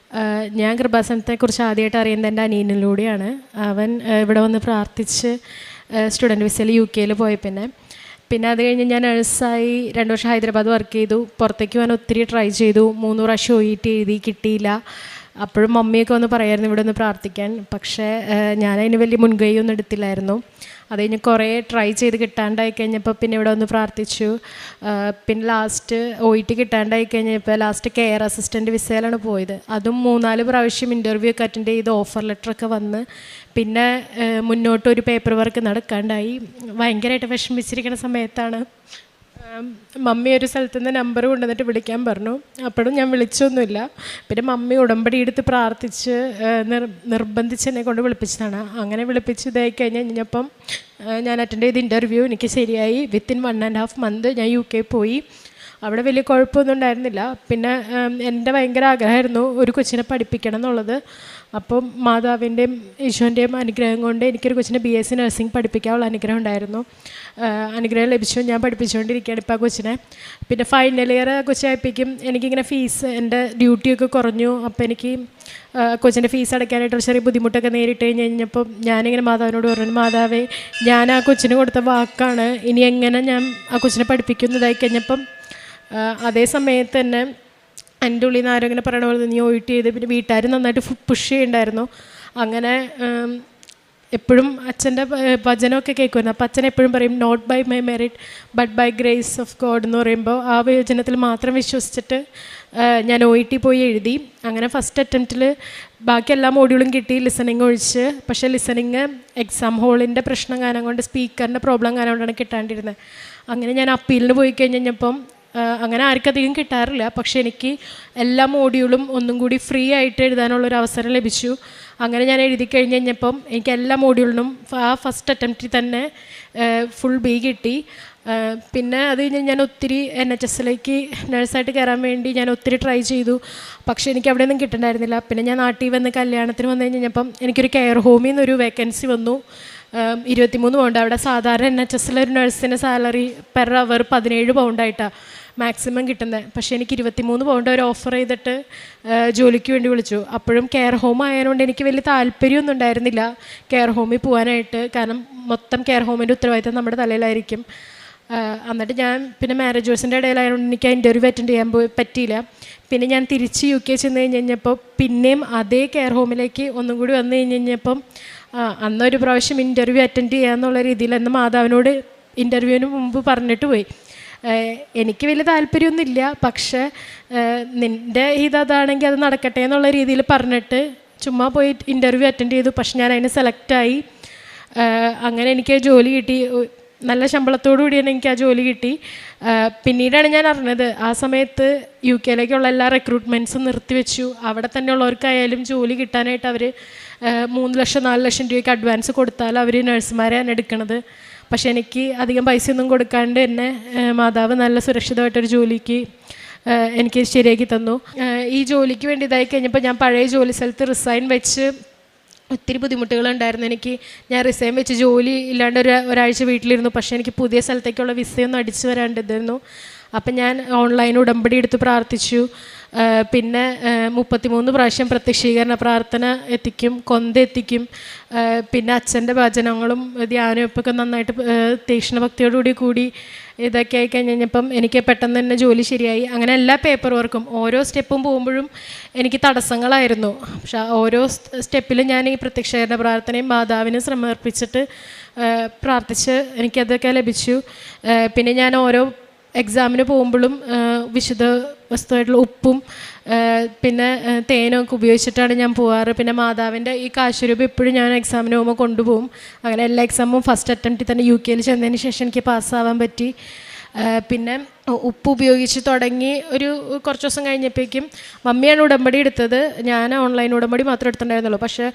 Speaker 6: ഞാൻ കൃപാസനത്തെക്കുറിച്ച് ആദ്യമായിട്ട് അറിയുന്നത് എൻ്റെ അനിയനിലൂടെയാണ്. അവൻ ഇവിടെ വന്ന് പ്രാർത്ഥിച്ച് സ്റ്റുഡൻറ്റ് വിസയിൽ UK പോയ പിന്നെ അത് കഴിഞ്ഞ് ഞാൻ നഴ്സായി 2 വർഷം ഹൈദരാബാദ് വർക്ക് ചെയ്തു. പുറത്തേക്ക് പോകാൻ ഒത്തിരി ട്രൈ ചെയ്തു. 3 പ്രാവശ്യം OET എഴുതി, കിട്ടിയില്ല. അപ്പോഴും മമ്മിയൊക്കെ വന്ന് പറയായിരുന്നു ഇവിടെ ഒന്ന് പ്രാർത്ഥിക്കാൻ. പക്ഷേ ഞാനതിന് വലിയ മുൻകൈ ഒന്നും എടുത്തില്ലായിരുന്നു. അത് കഴിഞ്ഞ് കുറേ ട്രൈ ചെയ്ത് കിട്ടാണ്ടായി കഴിഞ്ഞപ്പോൾ പിന്നെ ഇവിടെ വന്ന് പ്രാർത്ഥിച്ചു. പിന്നെ ലാസ്റ്റ് OET കിട്ടാണ്ടായി കഴിഞ്ഞപ്പോൾ ലാസ്റ്റ് കെയർ അസിസ്റ്റൻറ്റ് വിസയിലാണ് പോയത്. അതും 3-4 പ്രാവശ്യം ഇൻ്റർവ്യൂ ഒക്കെ അറ്റൻഡ് ചെയ്ത് ഓഫർ ലെറ്ററൊക്കെ വന്ന് പിന്നെ മുന്നോട്ടൊരു പേപ്പർ വർക്ക് നടക്കാണ്ടായി. ഭയങ്കരമായിട്ട് വിഷമിച്ചിരിക്കുന്ന സമയത്താണ് മമ്മി ഒരു സ്ഥലത്തു നിന്ന് നമ്പർ കൊണ്ടുവന്നിട്ട് വിളിക്കാൻ പറഞ്ഞു. അപ്പോഴും ഞാൻ വിളിച്ചൊന്നുമില്ല. പിന്നെ മമ്മി ഉടമ്പടി എടുത്ത് പ്രാർത്ഥിച്ച് നിർബന്ധിച്ച് എന്നെ കൊണ്ട് വിളിപ്പിച്ചതാണ്. അങ്ങനെ വിളിപ്പിച്ച് ഇതായി കഴിഞ്ഞപ്പം ഞാൻ അറ്റൻഡ് ചെയ്ത ഇൻ്റർവ്യൂ എനിക്ക് ശരിയായി. വിത്തിൻ 1.5 മന്ത് ഞാൻ UK പോയി. അവിടെ വലിയ കുഴപ്പമൊന്നും ഉണ്ടായിരുന്നില്ല. പിന്നെ എൻ്റെ ഭയങ്കര ആഗ്രഹമായിരുന്നു ഒരു കൊച്ചിനെ പഠിപ്പിക്കണം എന്നുള്ളത്. അപ്പം മാതാവിൻ്റെയും ഈശോൻ്റെയും അനുഗ്രഹം കൊണ്ട് എനിക്കൊരു കൊച്ചിനെ BSc നഴ്സിംഗ് പഠിപ്പിക്കാനുള്ള അനുഗ്രഹം ഉണ്ടായിരുന്നു. അനുഗ്രഹം ലഭിച്ചു. ഞാൻ പഠിപ്പിച്ചുകൊണ്ടിരിക്കുകയാണ് ഇപ്പോൾ ആ കൊച്ചിനെ. പിന്നെ ഫൈനൽ ഇയർ കൊച്ചായപ്പോഴേക്കും എനിക്കിങ്ങനെ ഫീസ്, എൻ്റെ ഡ്യൂട്ടിയൊക്കെ കുറഞ്ഞു. അപ്പോൾ എനിക്ക് കൊച്ചിൻ്റെ ഫീസ് അടയ്ക്കാനായിട്ടൊരു ചെറിയ ബുദ്ധിമുട്ടൊക്കെ നേരിട്ട് കഴിഞ്ഞപ്പോൾ ഞാനിങ്ങനെ മാതാവിനോട് പറഞ്ഞു, മാതാവേ ഞാൻ ആ കൊച്ചിന് കൊടുത്ത വാക്കാണ്, ഇനി എങ്ങനെ ഞാൻ ആ കൊച്ചിനെ പഠിപ്പിക്കുന്നതായി കഴിഞ്ഞപ്പം അതേ സമയത്ത് തന്നെ എൻ്റെ ഉള്ളിൽ നിന്ന് ആരും ഇങ്ങനെ പറയണ പോലെ നീ OET ചെയ്ത് പിന്നെ വീട്ടുകാർ നന്നായിട്ട് പുഷ് ചെയ്യുന്നുണ്ടായിരുന്നു. അങ്ങനെ എപ്പോഴും അച്ഛൻ്റെ വചനമൊക്കെ കേൾക്കുമായിരുന്നു. അപ്പോൾ അച്ഛൻ എപ്പോഴും പറയും not by my merit but by grace of God എന്ന് പറയുമ്പോൾ ആ വചനത്തിൽ മാത്രം വിശ്വസിച്ചിട്ട് ഞാൻ OET പോയി എഴുതി. അങ്ങനെ ഫസ്റ്റ് അറ്റംപ്റ്റിൽ ബാക്കി എല്ലാ മോഡ്യൂളും കിട്ടി, ലിസണിങ് ഒഴിച്ച്. പക്ഷേ ലിസണിങ് എക്സാം ഹോളിൻ്റെ പ്രശ്നം കാരണം കൊണ്ട്, സ്പീക്കറിൻ്റെ പ്രോബ്ലം കാരണം കൊണ്ടാണ് കിട്ടാണ്ടിരുന്നത്. അങ്ങനെ ഞാൻ അപ്പീലിന് പോയി കഴിഞ്ഞപ്പം അങ്ങനെ ആർക്കധികം കിട്ടാറില്ല. പക്ഷെ എനിക്ക് എല്ലാ മോഡ്യൂളും ഒന്നും കൂടി ഫ്രീ ആയിട്ട് എഴുതാനുള്ളൊരു അവസരം ലഭിച്ചു. അങ്ങനെ ഞാൻ എഴുതി കഴിഞ്ഞ് കഴിഞ്ഞപ്പം എനിക്ക് എല്ലാ മോഡ്യൂളിനും ആ ഫസ്റ്റ് അറ്റംപ്റ്റിൽ തന്നെ ഫുൾ B കിട്ടി. പിന്നെ അത് കഴിഞ്ഞ് ഞാൻ ഒത്തിരി NHSലേക്ക് നഴ്സായിട്ട് കയറാൻ വേണ്ടി ഞാൻ ഒത്തിരി ട്രൈ ചെയ്തു. പക്ഷേ എനിക്ക് അവിടെ ഒന്നും കിട്ടുന്നുണ്ടായിരുന്നില്ല. പിന്നെ ഞാൻ നാട്ടിൽ വന്ന് കല്യാണത്തിന് വന്നു കഴിഞ്ഞപ്പം എനിക്കൊരു കെയർ ഹോമിൽ നിന്നൊരു വേക്കൻസി വന്നു. 23 പൗണ്ട്. അവിടെ സാധാരണ NHSലൊരു നഴ്സിൻ്റെ സാലറി പെർ അവർ 17 പൗണ്ടായിട്ടാണ് മാക്സിമം കിട്ടുന്നത്. പക്ഷേ എനിക്ക് 23 പൗണ്ട് അവർ ഓഫർ ചെയ്തിട്ട് ജോലിക്ക് വേണ്ടി വിളിച്ചു. അപ്പോഴും കെയർ ഹോം ആയതുകൊണ്ട് എനിക്ക് വലിയ താല്പര്യമൊന്നും ഉണ്ടായിരുന്നില്ല കെയർ ഹോമിൽ പോകാനായിട്ട്. കാരണം മൊത്തം കെയർ ഹോമിൻ്റെ ഉത്തരവാദിത്തം നമ്മുടെ തലയിലായിരിക്കും. എന്നിട്ട് ഞാൻ പിന്നെ മാരേജ് ഹൗസിൻ്റെ ഇടയിലായതുകൊണ്ട് എനിക്ക് ആ ഇൻ്റർവ്യൂ അറ്റൻഡ് ചെയ്യാൻ പറ്റിയില്ല. പിന്നെ ഞാൻ തിരിച്ച് UK ചെന്ന് കഴിഞ്ഞപ്പോൾ പിന്നെയും അതേ കെയർ ഹോമിലേക്ക് ഒന്നും കൂടി വന്നു കഴിഞ്ഞപ്പം അന്നൊരു പ്രാവശ്യം ഇൻ്റർവ്യൂ അറ്റൻഡ് ചെയ്യാന്നുള്ള രീതിയിൽ അന്ന് മാതാവിനോട് ഇൻ്റർവ്യൂവിന് മുമ്പ് പറഞ്ഞിട്ട് പോയി. എനിക്ക് വലിയ താല്പര്യമൊന്നുമില്ല, പക്ഷേ നിൻ്റെ ഇതാണെങ്കിൽ അത് നടക്കട്ടെ എന്നുള്ള രീതിയിൽ പറഞ്ഞിട്ട് ചുമ്മാ പോയി ഇൻ്റർവ്യൂ അറ്റൻഡ് ചെയ്തു. പക്ഷെ ഞാൻ അതിന് സെലക്റ്റായി. അങ്ങനെ എനിക്ക് ജോലി കിട്ടി. നല്ല ശമ്പളത്തോടു കൂടിയാണ് എനിക്ക് ആ ജോലി കിട്ടി. പിന്നീടാണ് ഞാൻ അറിഞ്ഞത് ആ സമയത്ത് UK എല്ലാ റിക്രൂട്ട്മെൻറ്റ്സും നിർത്തിവെച്ചു. അവിടെ തന്നെ ഉള്ളവർക്കായാലും ജോലി കിട്ടാനായിട്ട് അവർ 3 ലക്ഷം 4 ലക്ഷം രൂപയ്ക്ക് അഡ്വാൻസ് കൊടുത്താൽ അവർ നഴ്സുമാരെയാണ് എടുക്കുന്നത്. പക്ഷെ എനിക്ക് അധികം പൈസയൊന്നും കൊടുക്കാണ്ട് എന്നെ മാതാവ് നല്ല സുരക്ഷിതമായിട്ടൊരു ജോലിക്ക് എനിക്ക് ശരിയാക്കി തന്നു. ഈ ജോലിക്ക് വേണ്ടി ഇതായി കഴിഞ്ഞപ്പോൾ ഞാൻ പഴയ ജോലി സ്ഥലത്ത് റിസൈൻ വെച്ച് ഒത്തിരി ബുദ്ധിമുട്ടുകളുണ്ടായിരുന്നു എനിക്ക്. ഞാൻ റിസൈൻ വെച്ച് ജോലി ഇല്ലാണ്ട് ഒരാഴ്ച വീട്ടിലിരുന്നു. പക്ഷേ എനിക്ക് പുതിയ സ്ഥലത്തേക്കുള്ള വിസയൊന്നും അടിച്ചു വരാണ്ടിരുന്നു. അപ്പം ഞാൻ ഓൺലൈൻ ഉടമ്പടി എടുത്ത് പ്രാർത്ഥിച്ചു. പിന്നെ 33 പ്രാവശ്യം പ്രത്യക്ഷീകരണ പ്രാർത്ഥന എത്തിക്കും, കൊന്ത എത്തിക്കും. പിന്നെ അച്ഛൻ്റെ വചനങ്ങളും ധ്യാനവും ഒക്കെ നന്നായിട്ട് തീക്ഷ്ണഭക്തിയോടുകൂടി കൂടി ഇതൊക്കെ ആയി കഴിഞ്ഞപ്പം എനിക്ക് പെട്ടെന്ന് തന്നെ ജോലി ശരിയായി. അങ്ങനെ എല്ലാ പേപ്പർ വർക്കും ഓരോ സ്റ്റെപ്പും പോകുമ്പോഴും എനിക്ക് തടസ്സങ്ങളായിരുന്നു. പക്ഷെ ഓരോ സ്റ്റെപ്പിലും ഞാൻ ഈ പ്രത്യക്ഷീകരണ പ്രാർത്ഥനയും മാതാവിനെ സമർപ്പിച്ചിട്ട് പ്രാർത്ഥിച്ച് എനിക്കതൊക്കെ ലഭിച്ചു. പിന്നെ ഞാൻ ഓരോ എക്സാമിന് പോകുമ്പോഴും വിശുദ്ധ വസ്തുവായിട്ടുള്ള ഉപ്പും പിന്നെ തേനൊക്കെ ഉപയോഗിച്ചിട്ടാണ് ഞാൻ പോകാറ്. പിന്നെ മാതാവിൻ്റെ ഈ കാശുരൂപം എപ്പോഴും ഞാൻ എക്സാമിന് പോകുമ്പോൾ കൊണ്ടുപോകും. അങ്ങനെ എല്ലാ എക്സാമും ഫസ്റ്റ് അറ്റംപ്റ്റിൽ തന്നെ UK ചെന്നതിന് ശേഷം എനിക്ക് പാസ്സാവാൻ പറ്റി. പിന്നെ ഉപ്പ് ഉപയോഗിച്ച് തുടങ്ങി ഒരു കുറച്ച് ദിവസം കഴിഞ്ഞപ്പോഴേക്കും മമ്മിയാണ് ഉടമ്പടി എടുത്തത്. ഞാൻ ഓൺലൈൻ ഉടമ്പടി മാത്രമേ എടുത്തിട്ടുണ്ടായിരുന്നുള്ളൂ. പക്ഷേ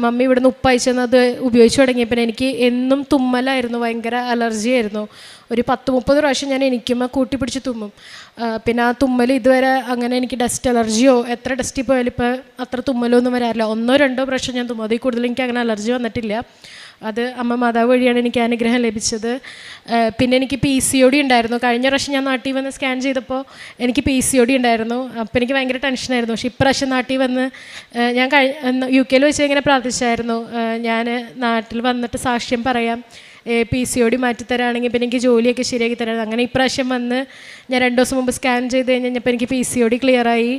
Speaker 6: മമ്മി ഇവിടുന്ന് ഉപ്പ് അയച്ചെന്നത് ഉപയോഗിച്ച് തുടങ്ങിയപ്പോൾ എനിക്ക് എന്നും തുമ്മലായിരുന്നു, ഭയങ്കര അലർജി ആയിരുന്നു. ഒരു 10-30 പ്രാവശ്യം ഞാൻ എനിക്കുമ്പോൾ കൂട്ടിപ്പിടിച്ച് തുമ്മും. പിന്നെ ആ തുമ്മൽ ഇതുവരെ അങ്ങനെ എനിക്ക് ഡസ്റ്റ് അലർജിയോ എത്ര ഡസ്റ്റിൽ പോയാലും ഇപ്പോൾ അത്ര തുമ്മലോ ഒന്നും വരാറില്ല. 1-2 പ്രാവശ്യം ഞാൻ തുമ്മും. അതിൽ കൂടുതൽ എനിക്ക് അങ്ങനെ അലർജി വന്നിട്ടില്ല. അത് അമ്മ മാതാവ് വഴിയാണ് എനിക്ക് അനുഗ്രഹം ലഭിച്ചത്. പിന്നെ എനിക്ക് PCOD ഉണ്ടായിരുന്നു. കഴിഞ്ഞ പ്രാവശ്യം ഞാൻ നാട്ടിൽ വന്ന് സ്കാൻ ചെയ്തപ്പോൾ എനിക്ക് PCOD ഉണ്ടായിരുന്നു. അപ്പോൾ എനിക്ക് ഭയങ്കര ടെൻഷനായിരുന്നു. പക്ഷേ ഇപ്രാവശ്യം നാട്ടിൽ വന്ന് ഞാൻ UK വെച്ച് ഇങ്ങനെ പ്രാർത്ഥിച്ചായിരുന്നു, ഞാൻ നാട്ടിൽ വന്നിട്ട് സാക്ഷ്യം പറയാം, PCOD മാറ്റിത്തരാണെങ്കിൽ പിന്നെ എനിക്ക് ജോലിയൊക്കെ ശരിയാക്കി തരാം. അങ്ങനെ ഇപ്രാവശ്യം വന്ന് ഞാൻ 2 ദിവസം മുമ്പ് സ്കാൻ ചെയ്ത് കഴിഞ്ഞപ്പോൾ എനിക്ക് PCOD ക്ലിയറായി.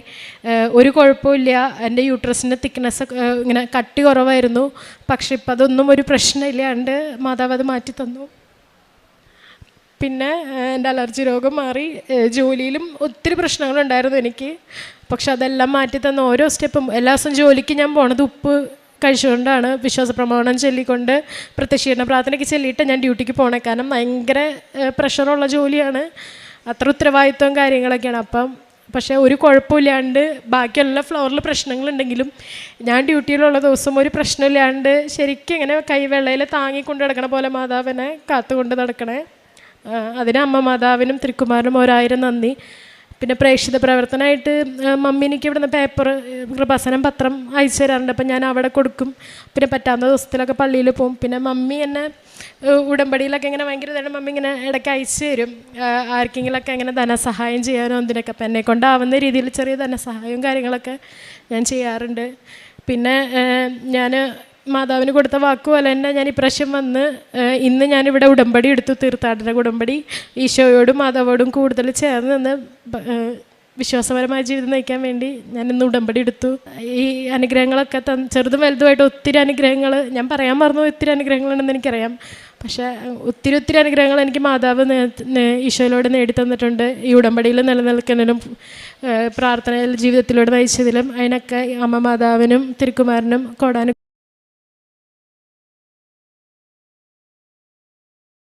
Speaker 6: ഒരു കുഴപ്പമില്ല. എൻ്റെ യൂട്രസിൻ്റെ തിക്നെസ് ഇങ്ങനെ കട്ടി കുറവായിരുന്നു. പക്ഷെ ഇപ്പം അതൊന്നും ഒരു പ്രശ്നമില്ലാണ്ട് മാതാവ് അത് മാറ്റി തന്നു. പിന്നെ എൻ്റെ അലർജി രോഗം മാറി. ജോലിയിലും ഒത്തിരി പ്രശ്നങ്ങളുണ്ടായിരുന്നു എനിക്ക്. പക്ഷെ അതെല്ലാം മാറ്റി തന്ന ഓരോ സ്റ്റെപ്പും. എല്ലാ ദിവസവും ജോലിക്ക് ഞാൻ പോണത് ഉപ്പ് കഴിച്ചുകൊണ്ടാണ്. വിശ്വാസ പ്രമാണം ചൊല്ലിക്കൊണ്ട് പ്രത്യക്ഷീകരണ പ്രാർത്ഥനയ്ക്ക് ചൊല്ലിയിട്ട് ഞാൻ ഡ്യൂട്ടിക്ക് പോകണേ. കാരണം ഭയങ്കര പ്രഷറുള്ള ജോലിയാണ്, അത്ര ഉത്തരവാദിത്വവും കാര്യങ്ങളൊക്കെയാണ്. പക്ഷേ ഒരു കുഴപ്പമില്ലാണ്ട് ബാക്കി എല്ലാ ഫ്ലോറിൽ പ്രശ്നങ്ങളുണ്ടെങ്കിലും ഞാൻ ഡ്യൂട്ടിയിലുള്ള ദിവസം ഒരു പ്രശ്നമില്ലാണ്ട് ശരിക്കും ഇങ്ങനെ കൈവെള്ളയിൽ താങ്ങിക്കൊണ്ട് നടക്കണ പോലെ മാതാവിനെ കാത്തുകൊണ്ട് നടക്കണേ. അതിന് അമ്മ മാതാവിനും തിരുക്കുമാരനും 1000 നന്ദി. പിന്നെ പ്രേക്ഷിത പ്രവർത്തനമായിട്ട് മമ്മി എനിക്ക് ഇവിടുന്ന് പേപ്പർ കൃപാസനം പത്രം അയച്ചു തരാറുണ്ട്. അപ്പം ഞാൻ അവിടെ കൊടുക്കും. പിന്നെ പറ്റാവുന്ന ദിവസത്തിലൊക്കെ പള്ളിയിൽ പോകും. പിന്നെ മമ്മി എന്നെ ഉടമ്പടിയിലൊക്കെ ഇങ്ങനെ ഭയങ്കര ഇതാണ്. മമ്മി ഇങ്ങനെ ഇടയ്ക്ക് അയച്ചു തരും ആർക്കെങ്കിലൊക്കെ ഇങ്ങനെ ധനസഹായം ചെയ്യാനോ എന്തിനൊക്കെ. അപ്പം എന്നെ കൊണ്ടാവുന്ന രീതിയിൽ ചെറിയ ധനസഹായവും കാര്യങ്ങളൊക്കെ ഞാൻ ചെയ്യാറുണ്ട്. പിന്നെ ഞാൻ മാതാവിന് കൊടുത്ത വാക്കുപോലെ തന്നെ ഞാൻ ഇപ്രാവശ്യം വന്ന് ഇന്ന് ഞാനിവിടെ ഉടമ്പടി എടുത്തു. തീർത്ഥാടന ഉടമ്പടി ഈശോയോടും മാതാവോടും കൂടുതൽ ചേർന്ന് നിന്ന് വിശ്വാസപരമായ ജീവിതം നയിക്കാൻ വേണ്ടി ഞാൻ ഇന്ന് ഉടമ്പടി എടുത്തു. ഈ അനുഗ്രഹങ്ങളൊക്കെ ചെറുതും വലുതുമായിട്ട് ഒത്തിരി അനുഗ്രഹങ്ങൾ ഞാൻ പറയാൻ മറന്നു. ഒത്തിരി അനുഗ്രഹങ്ങളുണ്ടെന്ന് എനിക്കറിയാം. പക്ഷേ ഒത്തിരി അനുഗ്രഹങ്ങൾ എനിക്ക് മാതാവ് ഈശോയിലൂടെ നേടിത്തന്നിട്ടുണ്ട്. ഈ ഉടമ്പടിയിൽ നിലനിൽക്കുന്നതിനും പ്രാർത്ഥനയിൽ ജീവിതത്തിലൂടെ നയിച്ചതിലും അതിനൊക്കെ അമ്മ മാതാവിനും തിരുക്കുമാരനും കോടാനും